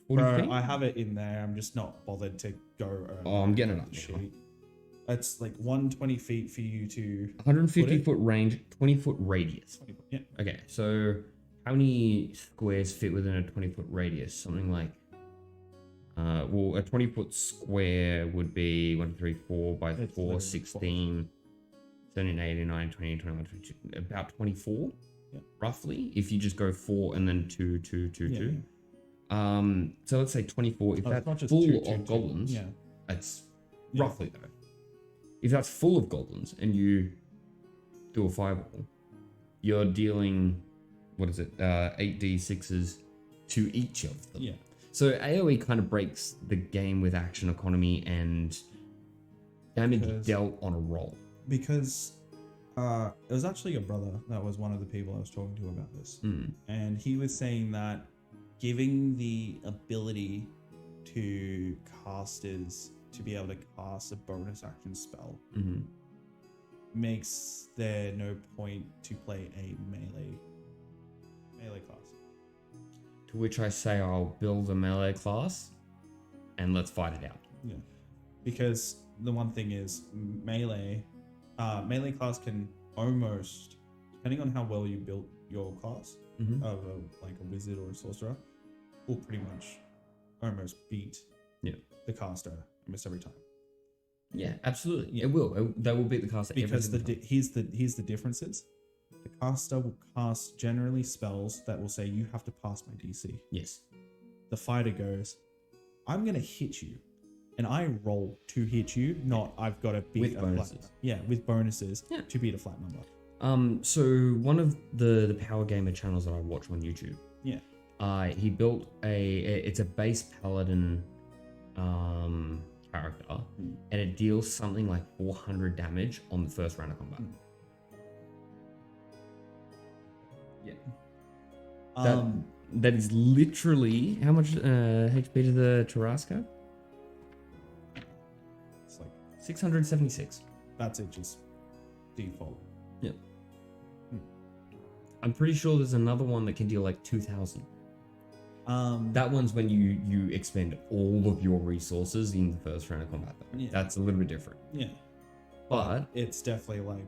40 feet? I have it in there. I'm just not bothered to go. I'm getting it up. Sheet. It's like 120 feet for you to. 150 foot range, 20 foot radius. 20 foot, yeah. Okay, so how many squares fit within a 20 foot radius? Something like, a 20 foot square would be 1, 3, 4 by 4, 16, 17, 18, 19, 20, 21, 22, about 24, roughly. If you just go 4 and then 2, 2, 2, 2. So let's say 24. If that's full of goblins, it's roughly though. If that's full of goblins and you do a fireball, you're dealing 8d6s to each of them. Yeah. So AoE kind of breaks the game with action economy and damage dealt on a roll. Because it was actually your brother that was one of the people I was talking to about this, and he was saying that giving the ability to casters to be able to cast a bonus action spell makes there no point to play a melee class. To which I say I'll build a melee class and let's fight it out. Yeah, because the one thing is melee class can almost, depending on how well you built your class of like a wizard or a sorcerer, will pretty much almost beat the caster almost every time. Yeah, absolutely. Yeah. It will. They will beat the caster because every time. Here's the differences. The caster will cast generally spells that will say you have to pass my DC. Yes. The fighter goes, I'm gonna hit you, and I roll to hit you. Not I've got to beat with bonuses. With bonuses to beat a flat number. So one of the power gamer channels that I watch on YouTube. Yeah. He built it's a base paladin character, and it deals something like 400 damage on the first round of combat. that is literally how much HP to the Tarrasque? It's like 676. that's it, just default. Yep. I'm pretty sure there's another one that can deal like 2,000. That one's when you expend all of your resources in the first round of combat. Yeah. That's a little bit different. Yeah. But It's definitely like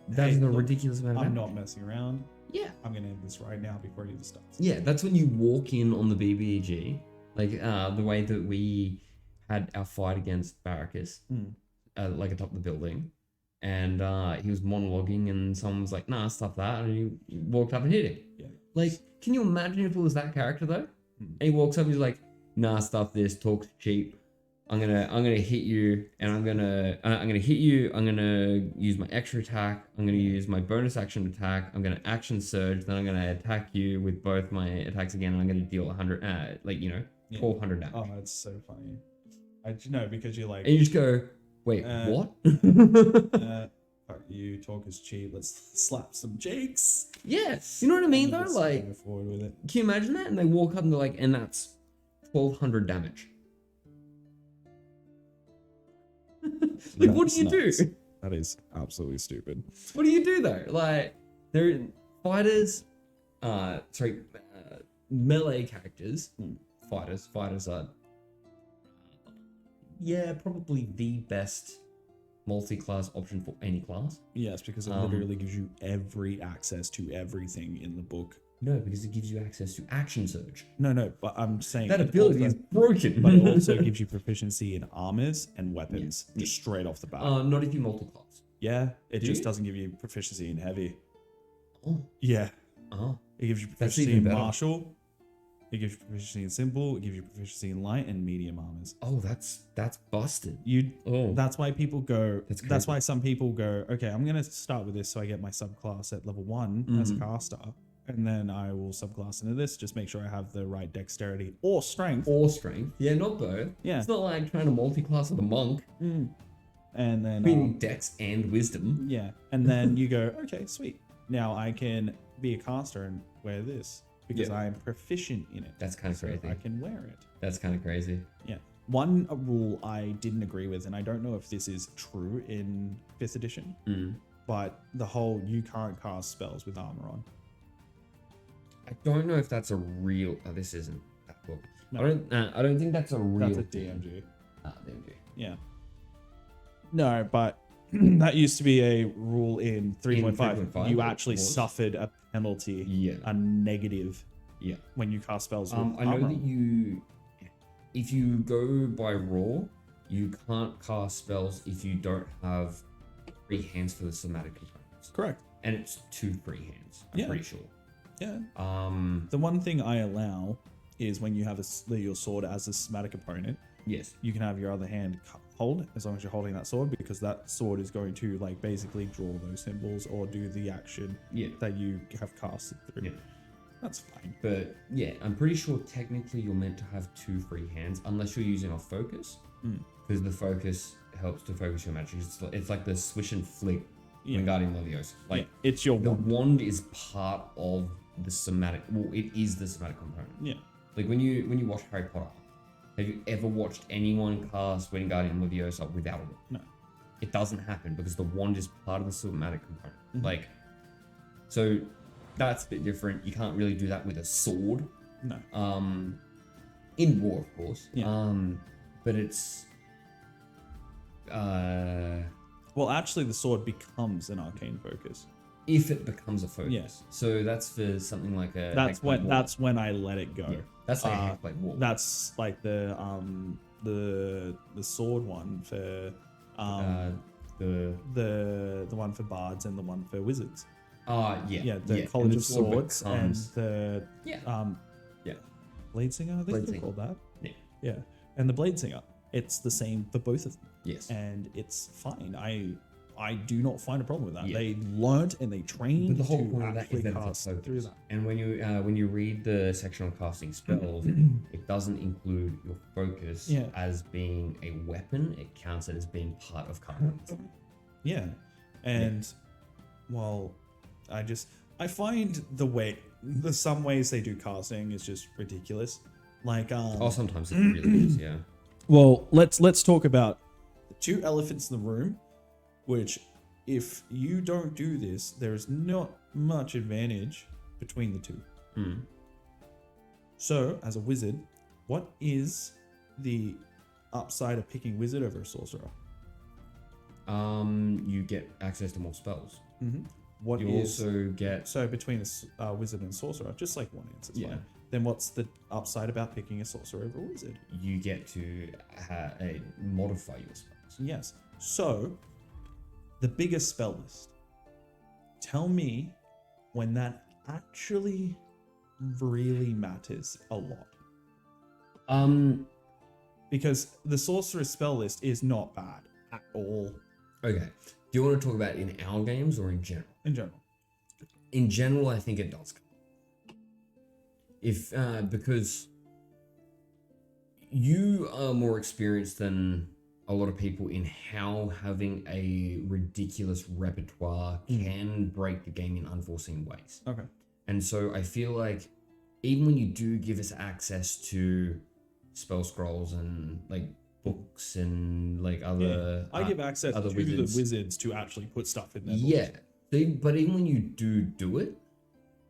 that's hey, a look, ridiculous amount of I'm damage. not messing around. Yeah. I'm gonna end this right now before it even starts. Yeah, that's when you walk in on the BBG, like the way that we had our fight against Barracus, like atop the building, and he was monologuing, and someone was like, "Nah, stuff that," and he walked up and hit him. Yeah. Like, can you imagine if it was that character though? And he walks up, and he's like, "Nah, stuff this, talks cheap. I'm gonna hit you, and I'm gonna hit you. I'm gonna use my extra attack. I'm gonna use my bonus action attack. I'm gonna action surge. Then I'm gonna attack you with both my attacks again. And I'm gonna deal 100, 1,200 damage." Oh, it's so funny. I know because you're like, And you just go, "Wait, what?" fuck you, talk is cheap. Let's slap some cheeks. Yeah, you know what I mean though. Let's Like, go forward with it. can you imagine that? And they walk up and they're like, "And that's 1,200 damage." Like, what do you do? That is absolutely stupid. What do you do though? Like, they're fighters, melee characters. Fighters are, probably the best multi-class option for any class. Yes, because it literally gives you every access to everything in the book. No, because it gives you access to action surge. No, but I'm saying That ability is broken. But it also gives you proficiency in armors and weapons just straight off the bat. Not if you multi-class. Yeah, it Do just you? doesn't give you proficiency in heavy. Oh. Yeah. Oh. It gives you That's proficiency even in better. martial. It gives you proficiency in simple. It gives you proficiency in light and medium armors. Oh, that's busted. That's why people go. That's That's crazy. why some people go. Okay, I'm gonna start with this so I get my subclass at level 1 as a caster, and then I will subclass into this. Just make sure I have the right dexterity or strength. Or strength. Yeah, not both. Yeah. It's not like trying to multi-class with a monk. And then We need dex and wisdom. yeah, and then you go, okay, sweet. Now I can be a caster and wear this because Yeah. I am proficient in it. That's kind of So crazy. I can wear it. That's kind of crazy. Yeah. One rule I didn't agree with, and I don't know if this is true in 5th edition, but the whole you can't cast spells with armor on. I don't know if that's a real. Oh, this isn't that book. No. I don't think that's a real. That's a thing. DMG. DMG. Yeah. No, but that used to be a rule in 3.5. 3.5, You it actually was. suffered a penalty, Yeah. a negative, Yeah. when you cast spells with I know armor that on. if you go by raw, you can't cast spells if you don't have free hands for the somatic components. Correct. And it's 2 free hands. I'm Yeah. pretty sure. Yeah. Um. The one thing I allow is when you have your sword as a somatic opponent, Yes. you can have your other hand hold as long as you're holding that sword, because that sword is going to like basically draw those symbols or do the action Yeah. that you have casted through. Yeah. That's fine. But yeah, I'm pretty sure technically you're meant to have 2 free hands unless you're using a focus, because the focus helps to focus your magic. It's like the swish and flick when Guardian Leviosa. Like it's your the wand. wand is part of the somatic. Well, it is the somatic component. Yeah. Like when you watch Harry Potter, have you ever watched anyone cast Wingardium Leviosa without a wand? No. It doesn't happen because the wand is part of the somatic component. Like, so that's a bit different. You can't really do that with a sword. No. In war, of course. Yeah. But it's Well, actually, the sword becomes an arcane focus. if it becomes a focus. Yeah. So that's for something like a. That's Hexblade Wall. when I let it go. Yeah. That's like a Hexblade Wall. That's like the sword one for the one for bards and the one for wizards. Yeah. Yeah, the And College the of sword Swords becomes- and the Yeah. Blade Singer. I think Blade they're Singer. called that. Yeah. Yeah, and the Blade Singer. It's the same for both of them, Yes. and it's fine. I do not find a problem with that. Yeah. They learned and they trained But the whole to point of that actually is that it's cast a through focus. that. And when you read the section on casting spells, it doesn't include your focus Yeah. as being a weapon. It counts it as being part of casting. Yeah, and well, I find the way there's some ways they do casting is just ridiculous. Like Oh, sometimes it really is, yeah. well, let's talk about the two elephants in the room, which if you don't do this, there's not much advantage between the two. So, as a wizard, what is the upside of picking wizard over a sorcerer? You get access to more spells. What You is also get so between a wizard and sorcerer? Just like one answer. Yeah. Fine. Then what's the upside about picking a sorcerer over a wizard? you get to modify your spells. Yes. So, the biggest spell list. Tell me when that actually really matters a lot. Because the sorcerer's spell list is not bad at all. Okay. Do you want to talk about in our games or in general? In general. In general, I think it does. If because you are more experienced than a lot of people in how having a ridiculous repertoire can break the game in unforeseen ways. Okay. And so I feel like even when you do give us access to spell scrolls and like books and like other I give access to other the wizards to actually put stuff in their books. Yeah. But even when you do it,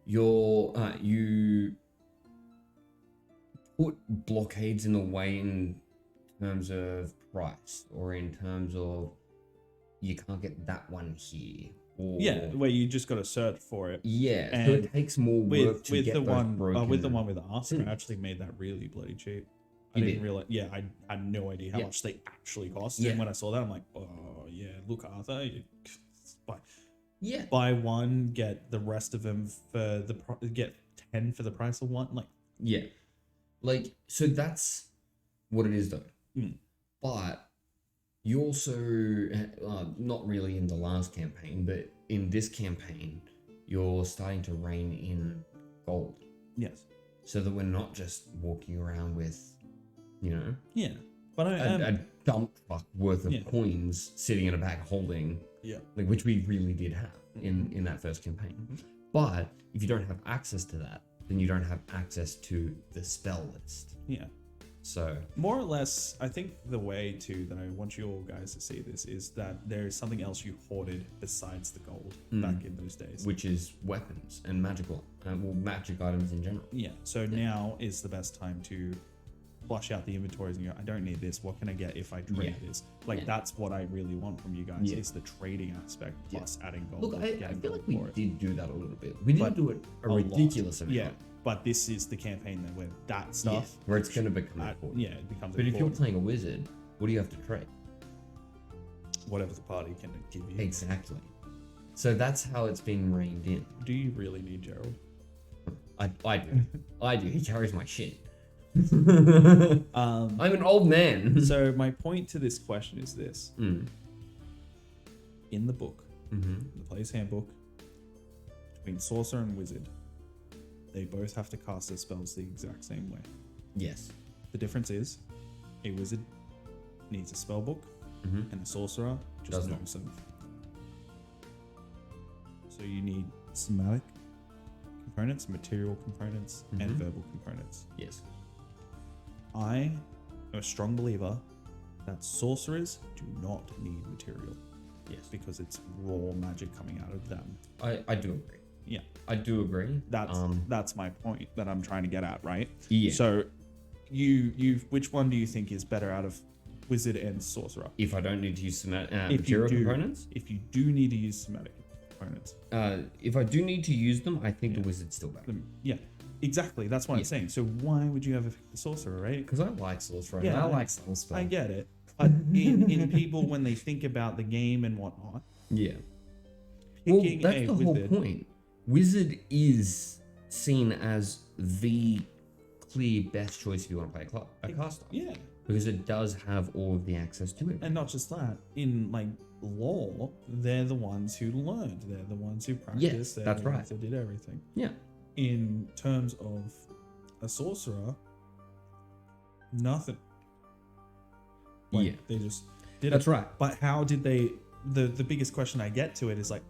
you put blockades in the way in terms of price or in terms of you can't get that one here. Or, Yeah, where you just got to search for it. Yeah, And so it takes more work to with get the those one broken. with the one with the Arthur, sins. I actually made that really bloody cheap. I You didn't did? realize. Yeah, I had no idea how Yeah. much they actually cost. Yeah. And when I saw that, I'm like, oh yeah, look, Arthur, Yeah. buy one, get the rest of them for get 10 for the price of one. Like, Yeah. Like, so that's what it is though. Mm. But you also, not really in the last campaign, but in this campaign, you're starting to rein in gold. yes, So that we're not just walking around with, yeah, but a dump truck worth of Yeah. coins sitting in a bag holding, yeah, like which we really did have in that first campaign. But if you don't have access to that, then you don't have access to the spell list. yeah. So More or less, I think the way to that I want you all guys to see this is that there is something else you hoarded besides the gold back in those days. which is weapons and magic items in general. Yeah. So now is the best time to flush out the inventories and go, I don't need this. What can I get if I trade this? Like that's what I really want from you guys is the trading aspect plus adding gold. Look, I getting feel gold like we for it. did do that a little bit. We didn't do it a ridiculous amount. Yeah. But this is the campaign that where that stuff where it's going to become important. yeah, it becomes But if you're important. playing a wizard, what do you have to trade? Whatever the party can give you. Exactly. So that's how it's been reined in. Do you really need Gerald? I do. I do. He carries my shit. Um I'm an old man. So my point to this question is this. Mm. In the book, Mm-hmm. the player's handbook, between sorcerer and wizard, they both have to cast their spells the exact same way. Yes. The difference is a wizard needs a spell book Mm-hmm. and a sorcerer just Does not. knows them. So you need somatic components, material components, and Mhm. verbal components. Yes. I am a strong believer that sorcerers do not need material Yes. because it's raw magic coming out of them. I do agree. Yeah. I do agree. That's my point that I'm trying to get at, right? Yeah. So you which one do you think is better out of wizard and sorcerer? If I don't need to use some If material you do, components, if you do need to use somatic components, if I do need to use them, I think the wizard's still better. yeah, exactly. That's what I'm saying. So why would you ever pick the sorcerer, right? Because I like sorcerer. Yeah, I like spell spell. I get it. But in people when they think about the game and whatnot, Yeah. Well, picking that's a the whole wizard, point. Wizard is seen as the clear best choice if you want to play a caster. yeah. Because it does have all of the access to it. And not just that, in like law, they're the ones who learned. They're the ones who practiced. Yes, they're that's the right. ones that did everything. Yeah. In terms of a sorcerer, nothing. Like, Yeah. they just did That's it. right. But how did they? The biggest question I get to it is like,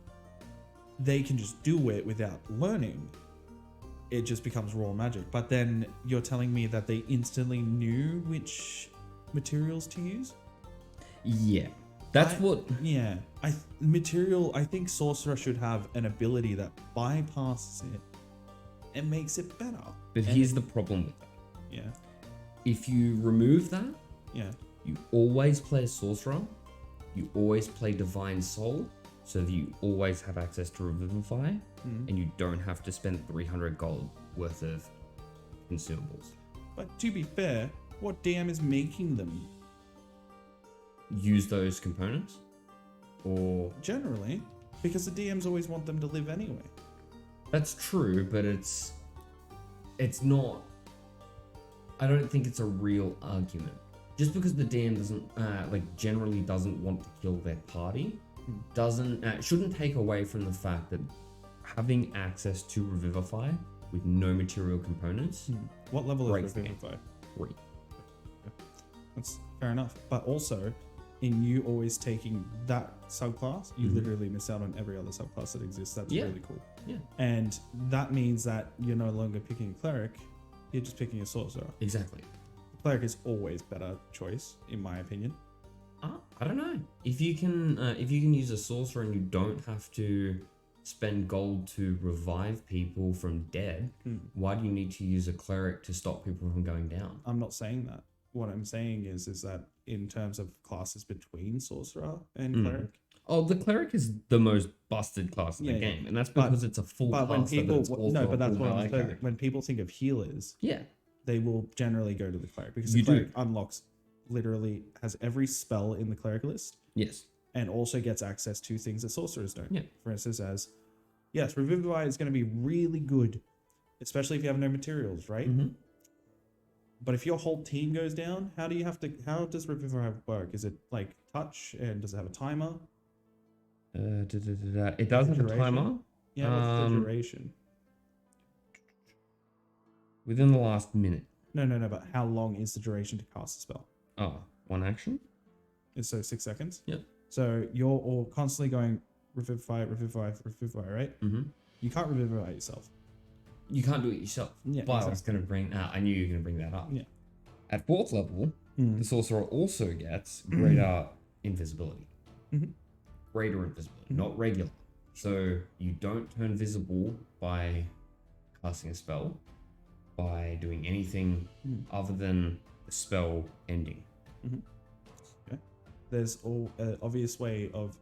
they can just do it without learning. it just becomes raw magic. But then you're telling me that they instantly knew which materials to use? Yeah. That's what... Yeah. I think Sorcerer should have an ability that bypasses it and makes it better. But here's the problem with that. Yeah. If you remove that, Yeah. you always play a Sorcerer, you always play Divine Soul, so that you always have access to Revivify, and you don't have to spend 300 gold worth of consumables. But to be fair, what DM is making them? Use those components? Or... Generally, because the DMs always want them to live anyway. That's true, but it's not... I don't think it's a real argument. Just because the DM doesn't, generally doesn't want to kill their party, shouldn't take away from the fact that having access to Revivify with no material components... What level breaks is the game. Revivify? 3. That's fair enough. But also, in you always taking that subclass, you literally miss out on every other subclass that exists. That's really cool. Yeah. And that means that you're no longer picking a cleric, you're just picking a sorcerer. Exactly. Cleric is always better choice, in my opinion. I don't know. If you can use a sorcerer and you don't have to spend gold to revive people from dead, why do you need to use a cleric to stop people from going down? I'm not saying that. What I'm saying is that in terms of classes between sorcerer and cleric. Oh, the cleric is the most busted class in the game, and that's because it's a full class. But when people that's what I'm saying. When people think of healers, they will generally go to the cleric because the cleric unlocks, literally has every spell in the cleric list. Yes. And also gets access to things that sorcerers don't. Yeah. For instance, yes, Revivify is going to be really good, especially if you have no materials, right? But if your whole team goes down, how does Revivify work? Is it like touch, and does it have a timer? It does have a timer. Yeah, what's the duration? Within the last minute. No, but how long is the duration to cast a spell? Oh, 1 action? So 6 seconds? Yep. So you're all constantly going Revivify, right? You can't Revivify yourself. You can't do it yourself. Yeah, but I was going to bring... I knew you were going to bring that up. Yeah. At 4th level, the sorcerer also gets greater invisibility. Greater invisibility, not regular. So you don't turn visible by casting a spell, by doing anything other than the spell ending. Okay. There's an obvious way of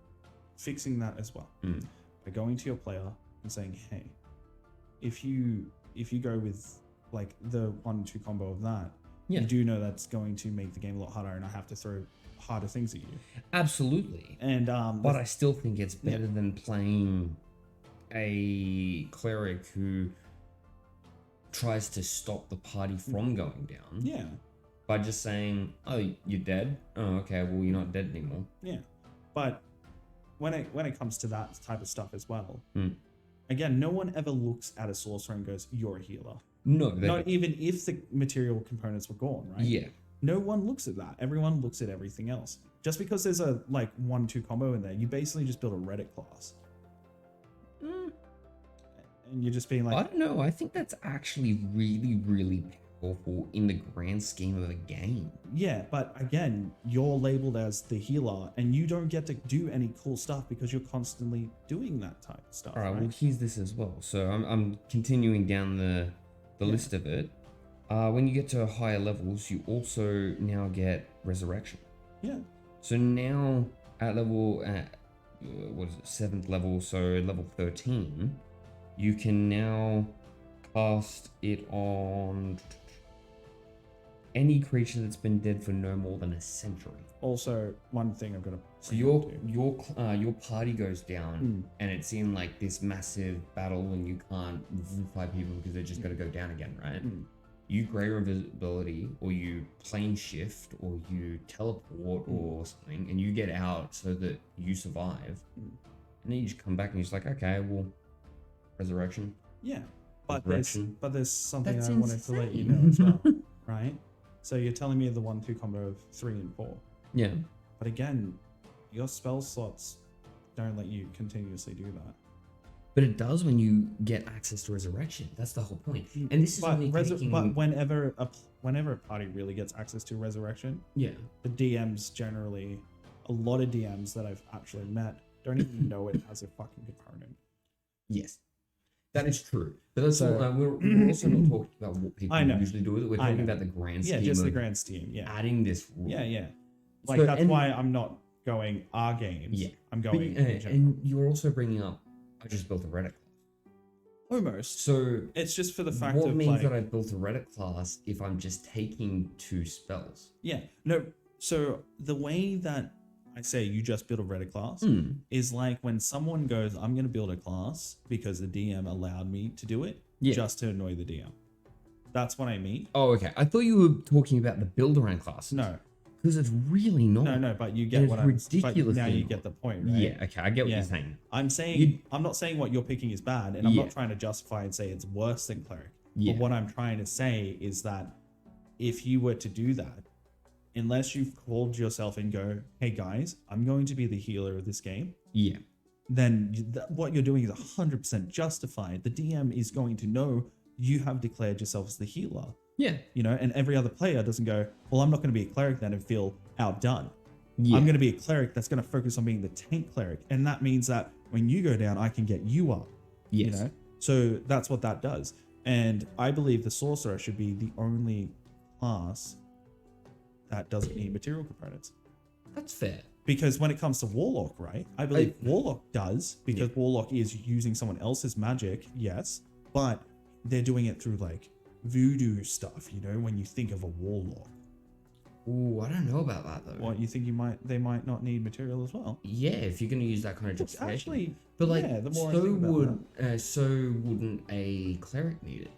fixing that as well. By going to your player and saying, hey, if you go with like the 1-2 combo of that, you do know that's going to make the game a lot harder, and I have to throw harder things at you. Absolutely. And but I still think it's better than playing a cleric who tries to stop the party from going down. Yeah. By just saying, oh, you're dead? Oh, okay, well, you're not dead anymore. Yeah. But when it comes to that type of stuff as well, again, no one ever looks at a sorcerer and goes, you're a healer. No. Not even if the material components were gone, right? Yeah. No one looks at that. Everyone looks at everything else. Just because there's a 1-2 combo in there, you basically just build a Reddit class. And you're just being like... I don't know. I think that's actually really, really powerful in the grand scheme of a game. Yeah, but again, you're labeled as the healer, and you don't get to do any cool stuff because you're constantly doing that type of stuff. All right, well, here's this as well. So I'm continuing down the list of it. When you get to higher levels, you also now get resurrection. Yeah. So now at level, 7th level, so level 13, you can now cast it on any creature that's been dead for no more than a century. Also, one thing I've got to... So your party goes down, and it's in like this massive battle, and you can't revivify people because they're just going to go down again, right? You greater invisibility, or you plane shift, or you teleport, or something, and you get out so that you survive. And then you just come back and you're just like, okay, well, resurrection. Yeah, but there's something That's I wanted to let you know as well, right? So you're telling me the 1-2 combo of 3 and 4. Yeah. But again, your spell slots don't let you continuously do that. But it does when you get access to resurrection. That's the whole point. And this is only taking... But whenever a party really gets access to resurrection, yeah, the DMs generally, a lot of DMs that I've actually met don't even know it as a fucking component. Yes, that is true. But that's we're also not talking about what people usually do with it. We're talking about the grand scheme. Yeah, just the grand scheme. Yeah, adding this rule. Yeah. Like that's why I'm not going our games. Yeah, I'm going. And you're also bringing up, I just built a Reddit class. Almost. So it's just for the fact what of means that I built a Reddit class if I'm just taking 2 spells? Yeah. No. So the way that I say you just build a Reddit class is like when someone goes, I'm going to build a class because the DM allowed me to do it just to annoy the DM. That's what I mean. Oh, okay. I thought you were talking about the build around classes. No. Because it's really not. No, but you get what I'm ridiculous. Now you get the point, right? Yeah, okay, I get what you're saying. I'm not saying what you're picking is bad, and I'm not trying to justify and say it's worse than cleric. But what I'm trying to say is that if you were to do that, unless you've called yourself and go, hey guys, I'm going to be the healer of this game. Yeah. Then what you're doing is 100% justified. The DM is going to know you have declared yourself as the healer. Yeah. You know, and every other player doesn't go, well, I'm not going to be a cleric then and feel outdone. Yeah. I'm going to be a cleric that's going to focus on being the tank cleric. And that means that when you go down, I can get you up. Yes. You know? So that's what that does. And I believe the sorcerer should be the only class that doesn't need material components. That's fair. Because when it comes to warlock, right? I believe warlock does, because warlock is using someone else's magic, yes, but they're doing it through like voodoo stuff, you know, when you think of a warlock. Ooh, I don't know about that though. What, you think they might not need material as well? Yeah, if you're going to use that kind of justification. Actually, but like, the more I think about so wouldn't a cleric need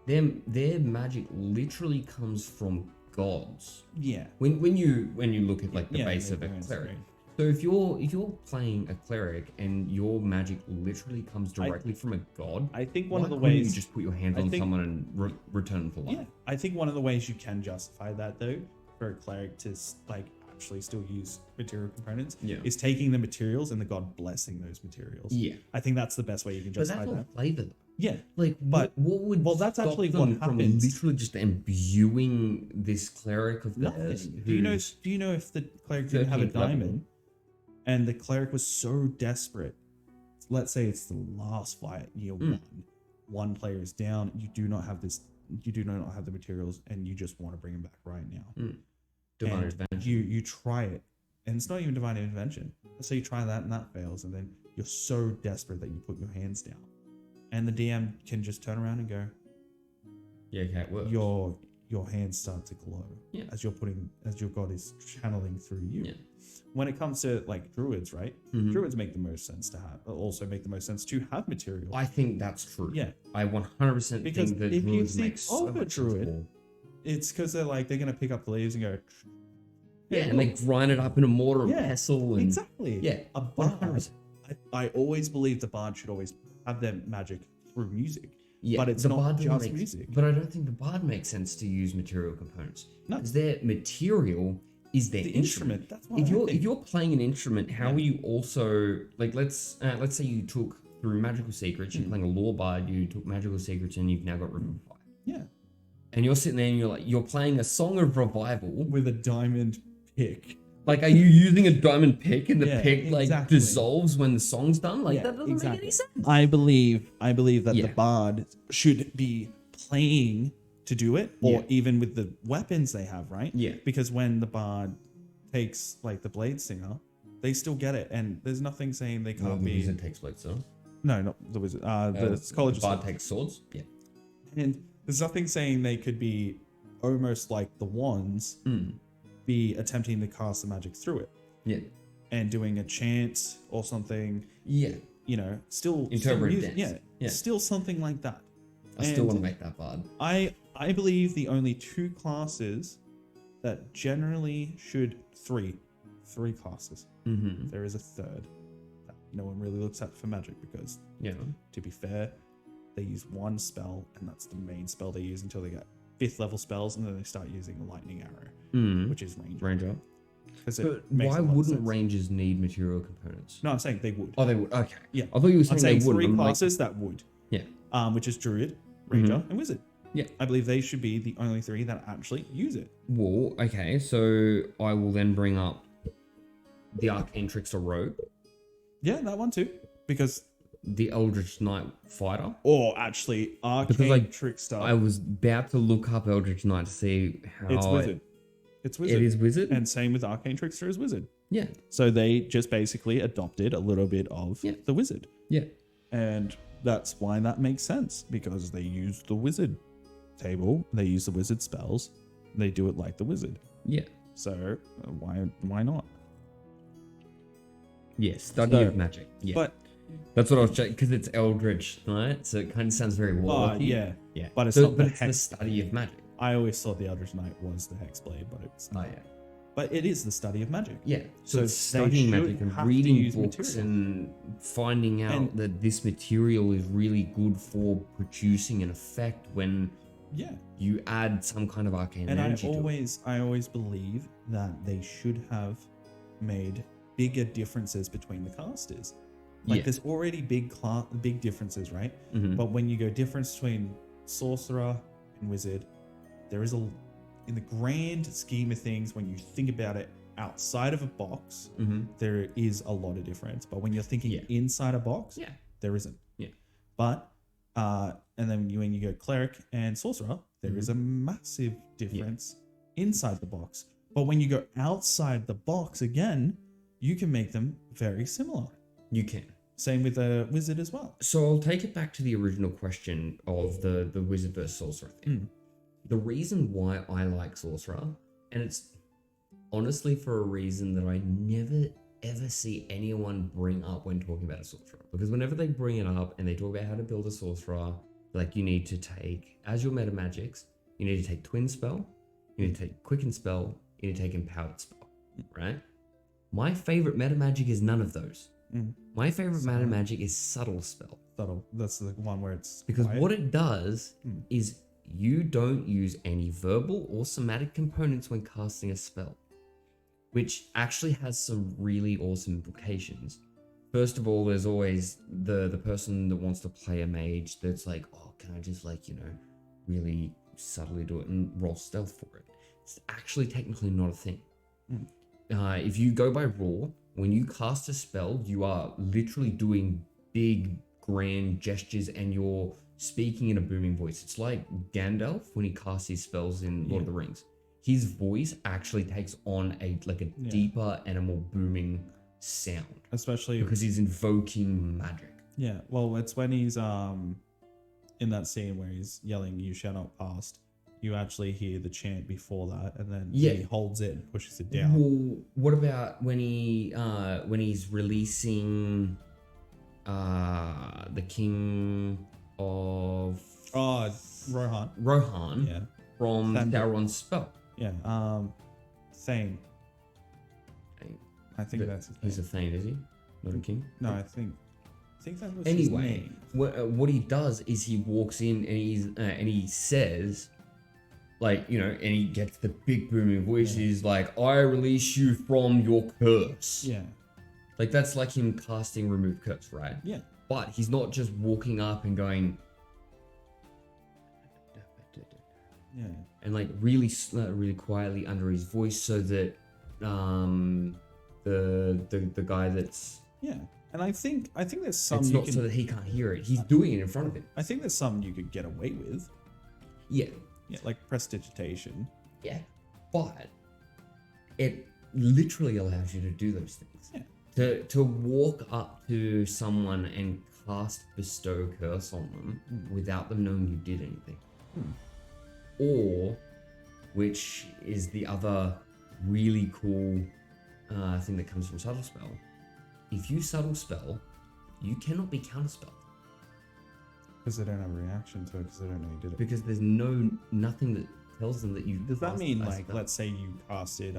it? Their magic literally comes from gods. Yeah. When you look at like the base of a cleric. So if you're playing a cleric and your magic literally comes directly from a god, I think one of the ways you just put your hands on someone and return them for life. Yeah, I think one of the ways you can justify that though, for a cleric to like actually still use material components, is taking the materials and the god blessing those materials. Yeah, I think that's the best way you can justify that. But that's all flavor though. Yeah, like, but what would that's actually what happens. Literally just imbuing this cleric of nothing. Do you know if the cleric didn't have a diamond, and the cleric was so desperate? Let's say it's the last fight, year one player is down. You do not have this. You do not have the materials, and you just want to bring him back right now. Divine intervention. You try it, and it's not even divine intervention. Let's say you try that and that fails, and then you're so desperate that you put your hands down. And the DM can just turn around and go, yeah, okay, it works. Your hands start to glow as your god is channeling through you. Yeah. When it comes to like druids, right? Druids make the most sense to have, also make the most sense to have material. I think that's true. Yeah, I 100% because think that if you druids think make so of a much druid, sense. It's because they're gonna pick up the leaves and go. Yeah, and they grind it up in a mortar and pestle. And, exactly. Yeah, a bard. I always believe the bard should always have their magic through music. Yeah, but it's not just music. But I don't think the bard makes sense to use material components. No, because their material is their instrument. That's what if you're playing an instrument, how are you also like? Let's say you took through magical secrets. You're playing a lore bard. You took magical secrets, and you've now got Revivify. Yeah, and you're sitting there, and you're playing a song of revival with a diamond pick. Like, are you using a diamond pick and the pick dissolves when the song's done? Like, that doesn't make any sense. I believe that the bard should be playing to do it, or even with the weapons they have, right? Yeah. Because when the bard takes like the blade singer, they still get it, and there's nothing saying they can't be. The wizard takes blade singer. No, not the wizard. The college. The bard takes swords. Yeah. And there's nothing saying they could be almost like the wands. Be attempting to cast the magic through it. Yeah. And doing a chant or something. Yeah. You know, still interpret dance. Yeah. Still something like that. I still want to make that bard. I believe the only 2 classes that generally should three classes. There is a third that no one really looks at for magic because to be fair, they use 1 spell and that's the main spell they use until they get 5th level spells, and then they start using a lightning arrow, which is range up. Because But why wouldn't rangers need material components? No, I'm saying they would. Oh, they would. Okay. Yeah. I thought you were I'm saying saying they wouldn't. 3 I'm like, classes that would. yeah. Which is Druid, Ranger, Mhm. and Wizard. Yeah. I believe they should be the only 3 that actually use it. Well, okay. So I will then bring up the Arcane Trickster Rogue, Yeah, that one too. Because, the Eldritch Knight Fighter. or actually, Arcane Because, like, Trickster. I was about to look up Eldritch Knight to see how It's Wizard. It's Wizard. It is Wizard. And same with Arcane Trickster is Wizard. Yeah. So they just basically adopted a little bit of the Wizard. Yeah. And that's why that makes sense. Because they use the Wizard table. They use the Wizard spells. They do it like the Wizard. Yeah. So why not? Yeah. Study of magic. Yeah. But that's what I was checking because it's Eldritch Knight, so it kind of sounds very warlocky. yeah. Yeah. But it's so, not but the it's the hex. study of magic. I always thought the Eldritch Knight was the Hexblade, but it's not. yeah. But it is the study of magic. Yeah. So So it's they studying should magic and have to reading use books material. and finding out And- that this material is really good for producing an effect when Yeah. you add some kind of arcane And energy to I always believe that they should have made bigger differences between the casters. Like Yeah. there's already big differences, right? it. Mhm. But when you go difference between Sorcerer and Wizard, there is in the grand scheme of things, when you think about it outside of a box, Mhm. there is a lot of difference. But when you're thinking Yeah. inside a box, Yeah. there isn't. Yeah. But and then when you go Cleric and Sorcerer, there is Mm-hmm. a massive difference inside the box. But when you go outside the box again, you can make them very similar. You can. Same with a Wizard as well. So I'll take it back to the original question of the wizard versus sorcerer thing. The reason why I like sorcerer, and it's honestly for a reason that I never ever see anyone bring up when talking about a sorcerer. Because whenever they bring it up and they talk about how to build a sorcerer, like you need to take, as your meta magics, you need to take twin spell, you need to take quicken spell, you need to take empowered spell, right? My favorite meta magic is none of those. My favorite meta magic is subtle spell. Subtle. That's the one where it's Because quiet. what it does is you don't use any verbal or somatic components when casting a spell, which actually has some really awesome implications. First of all, there's always the person that wants to play a mage that's like, oh, can I just really subtly do it and roll stealth for it? It's actually technically not a thing. If you go by rule, when you cast a spell, you are literally doing big, grand gestures and you're speaking in a booming voice. It's like Gandalf when he casts his spells in Lord of the Rings. His voice actually takes on a deeper and a more booming sound. Especially because he's invoking magic. Yeah, well, it's when he's in that scene where he's yelling, "You shall not pass." You actually hear the chant before that, and then he holds it and pushes it down. Well, what about when he's releasing the king of Rohan Yeah, from Sauron's spell? yeah. Thane. I think that's his name. He's a Thane, is he? Not a king? No, I think that was his Anyway, name. what he does is he walks in and he says, and he gets the big booming voice. Yeah. He's like, "I release you from your curse." Yeah, That's like him casting remove curse, right? yeah, But he's not just walking up and going, yeah. and really quietly under his voice, so that the guy that's Yeah, and I think there's some it's you not can, so that he can't hear it. He's doing it in front of him. I think there's some you could get away with. Yeah. Yeah, like prestidigitation. Yeah. But it literally allows you to do those things. Yeah. To walk up to someone and cast bestow curse on them without them knowing you did anything. Or, which is the other really cool thing that comes from subtle spell. If you subtle spell, you cannot be counterspelled. Because they don't have a reaction to it, because they don't know you did it. Because there's nothing that tells them that you. Does that cast mean, a like, spell. let's say you casted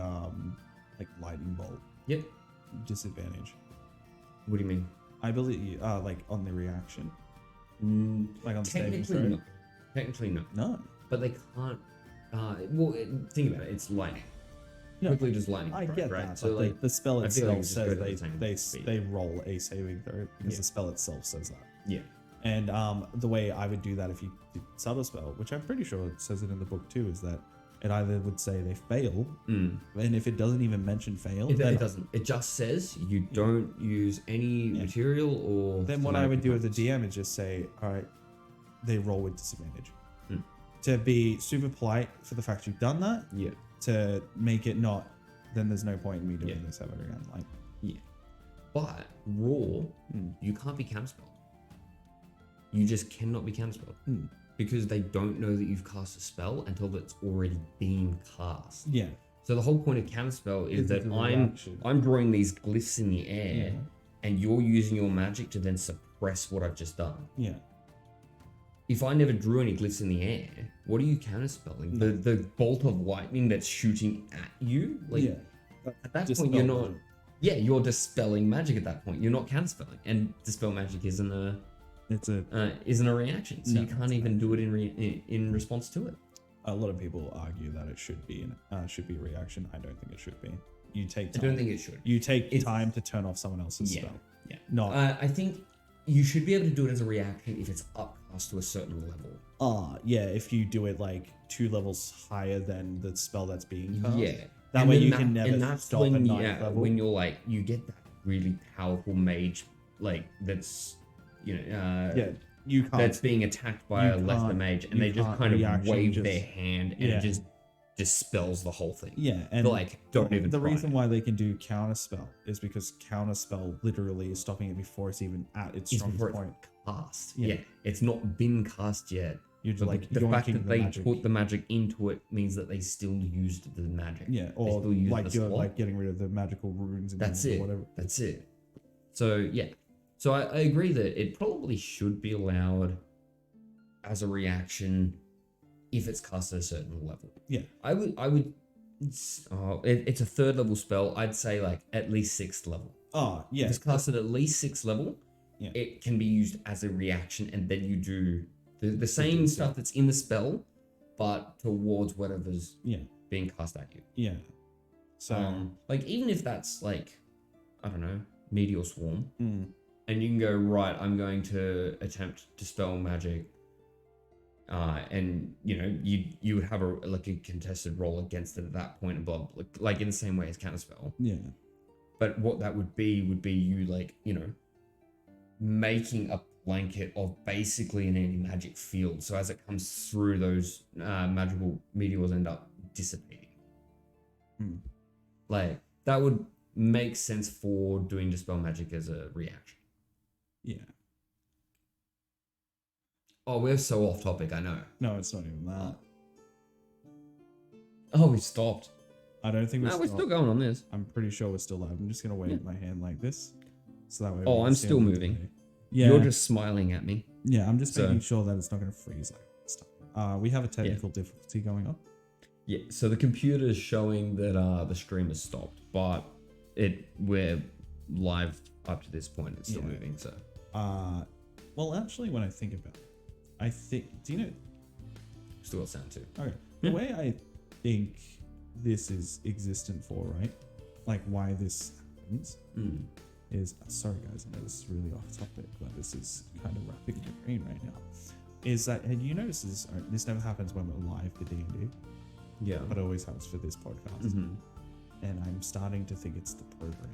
like lightning bolt, Yep. disadvantage? What do you mean? I believe like on the reaction, like on the saving Technically throw. no. Technically no. No. But they can't. Think about it. It's lightning. quickly just lightning I strike, get right? that, So but like the spell I feel like itself you just go to says the same speed. they roll a saving throw because the spell itself says that. yeah. And the way I would do that if you did subtle spell, which I'm pretty sure it says it in the book too, is that it either would say they fail, and if it doesn't even mention fail, then It doesn't. It just says you don't use any material or. then what I would do with the DM is just say, all right, they roll with disadvantage. To be super polite for the fact you've done that. Yeah. To make it not, then there's no point in me doing this ever again. Like, yeah. But raw, you can't be counterspelled. You just cannot be counterspelled because they don't know that you've cast a spell until it's already been cast. Yeah. So the whole point of counterspell is that I'm drawing these glyphs in the air, and you're using your magic to then suppress what I've just done. Yeah. If I never drew any glyphs in the air, what are you counterspelling? The bolt of lightning that's shooting at you? Like, at that point, you're not. Yeah, you're dispelling magic at that point. You're not counterspelling, and dispel magic isn't a reaction, so you can't even do it in response to it. A lot of people argue that it should be a reaction. I don't think it should be. You take time. I don't think it should. You take time to turn off someone else's spell. Yeah. No. I think you should be able to do it as a reaction if it's upcast to a certain level. Yeah. If you do it like 2 levels higher than the spell that's being cast. Yeah. That way you can never stop at 9th level. When you're like, you get that really powerful mage, like that's, you can't. That's being attacked by a lesser mage, and they just kind of wave their hand, and it just dispels the whole thing. Yeah, and like, don't even. The reason why they can do counterspell is because counterspell literally is stopping it before it's even at its strongest point. Cast. Yeah, it's not been cast yet. You're just like the fact that they put the magic into it means that they still used the magic. Yeah, or like you're like getting rid of the magical runes. And That's it. Whatever. That's it. So yeah. So I agree that it probably should be allowed as a reaction if it's cast at a certain level. Yeah. I would. It's a 3rd level spell. I'd say like at least 6th level. Oh yeah. If it's casted at least 6th level, it can be used as a reaction, and then you do the same stuff that's in the spell, but towards whatever's being cast at you. Yeah. So like even if that's like, I don't know, Meteor Swarm. And you can go, right, I'm going to attempt to spell magic. And you would have a contested roll against it at that point, and blah, like in the same way as counterspell. Yeah. But what that would be you making a blanket of basically an anti-magic field. So as it comes through, those magical meteors end up dissipating. Like that would make sense for doing dispel magic as a reaction. Yeah. Oh, we're so off topic, I know. No, it's not even that. Oh, we stopped. I don't think we're still going on this. I'm pretty sure we're still live. I'm just going to wave my hand like this. So that way. Oh, I'm still moving. Yeah. You're just smiling at me. Yeah, I'm just making sure that it's not going to freeze like stuff. We have a technical difficulty going on. Yeah, so the computer is showing that the stream has stopped, but we're live up to this point. It's still moving, so. Well, actually, when I think about it, do you know? Still got sound too. Okay. The way I think this is existent for, right? Like why this happens is, sorry guys, I know this is really off topic, but this is kind of wrapping my brain right now. Is that, and you notice this never happens when we're live for D&D. Yeah. But it always happens for this podcast. And I'm starting to think it's the program.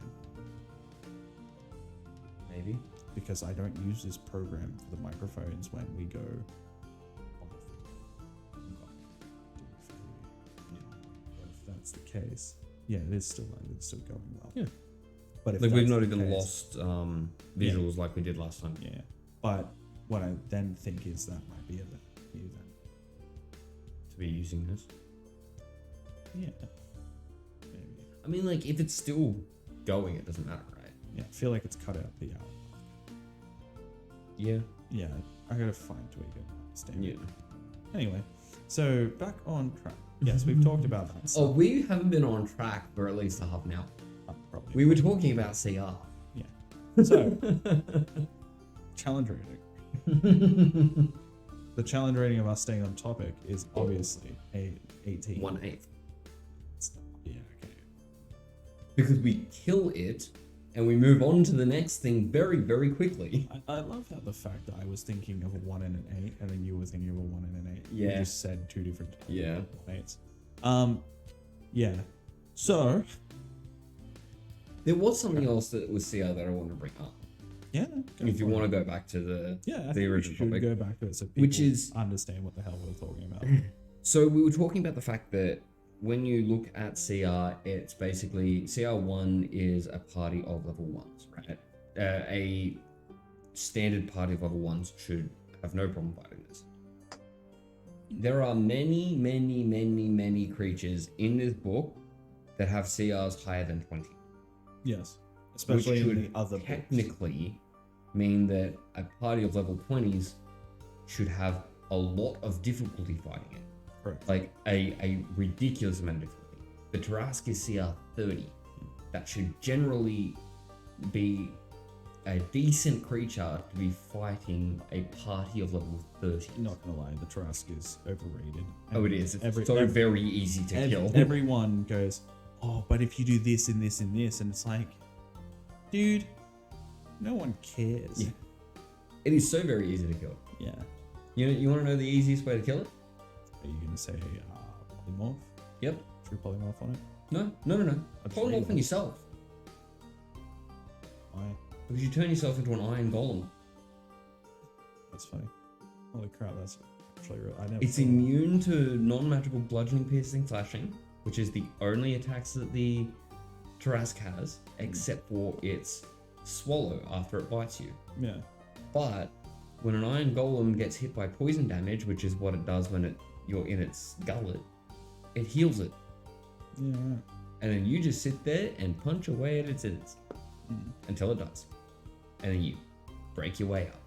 Maybe. Because I don't use this program for the microphones when we go But if that's the case, it is still going well. Yeah. But if we've not even lost visuals like we did last time. Yeah. But what I then think is that might be a bit new then. To be using this. Yeah. Maybe. I mean, like, if it's still going, it doesn't matter, right? Yeah, I feel like it's cut out the out. Yeah. Yeah, I gotta fine tweak it. Yeah. Anyway, so back on track. Yes, we've talked about that. Oh, we haven't been on track for at least a half an hour. Probably. We were talking about CR. Yeah. So, challenge rating. The challenge rating of us staying on topic is obviously a 18. 1/8. Yeah, okay. because we kill it and we move on to the next thing very, very quickly. I love how the fact that I was thinking of a 1 and an 8, and then you were thinking of a 1 and an 8. Yeah. You just said two different Yeah. 8s. Yeah. So, There was something else that was CR that I want to bring up. yeah. If you want to go back to the I the think we original should topic. go back to it so people Which is- understand what the hell we're talking about. So we were talking about the fact that when you look at CR, it's basically CR1 is a party of level 1s, right? A standard party of level 1s should have no problem fighting this. There are many, many, many, many creatures in this book that have CRs higher than 20. Yes. Especially which in the should other books. technically mean that a party of level 20s should have a lot of difficulty fighting it. Correct. Like a ridiculous amount of difficulty. The Tarrasque is CR 30. That should generally be a decent creature to be fighting a party of level 30. Not gonna lie, the Trask is overrated. Oh, it is. It's so very easy to kill. Everyone goes, oh, but if you do this and this and this, and it's like, dude, no one cares. Yeah. It is so very easy to kill. Yeah. You want to know the easiest way to kill it? Are you gonna say polymorph? Yep. True polymorph on it? No. A Polymorph tree. on yourself. Why? Because you turn yourself into an iron golem. That's funny. Holy crap, that's actually real. I never. It's immune to non-magical bludgeoning, piercing, slashing, which is the only attacks that the Tarrasque has, except for its swallow after it bites you. Yeah. But when an iron golem gets hit by poison damage, which is what it does when you're in its gullet, it heals it. Yeah. Right. And then you just sit there and punch away at its innards until it dies. And then you break your way up.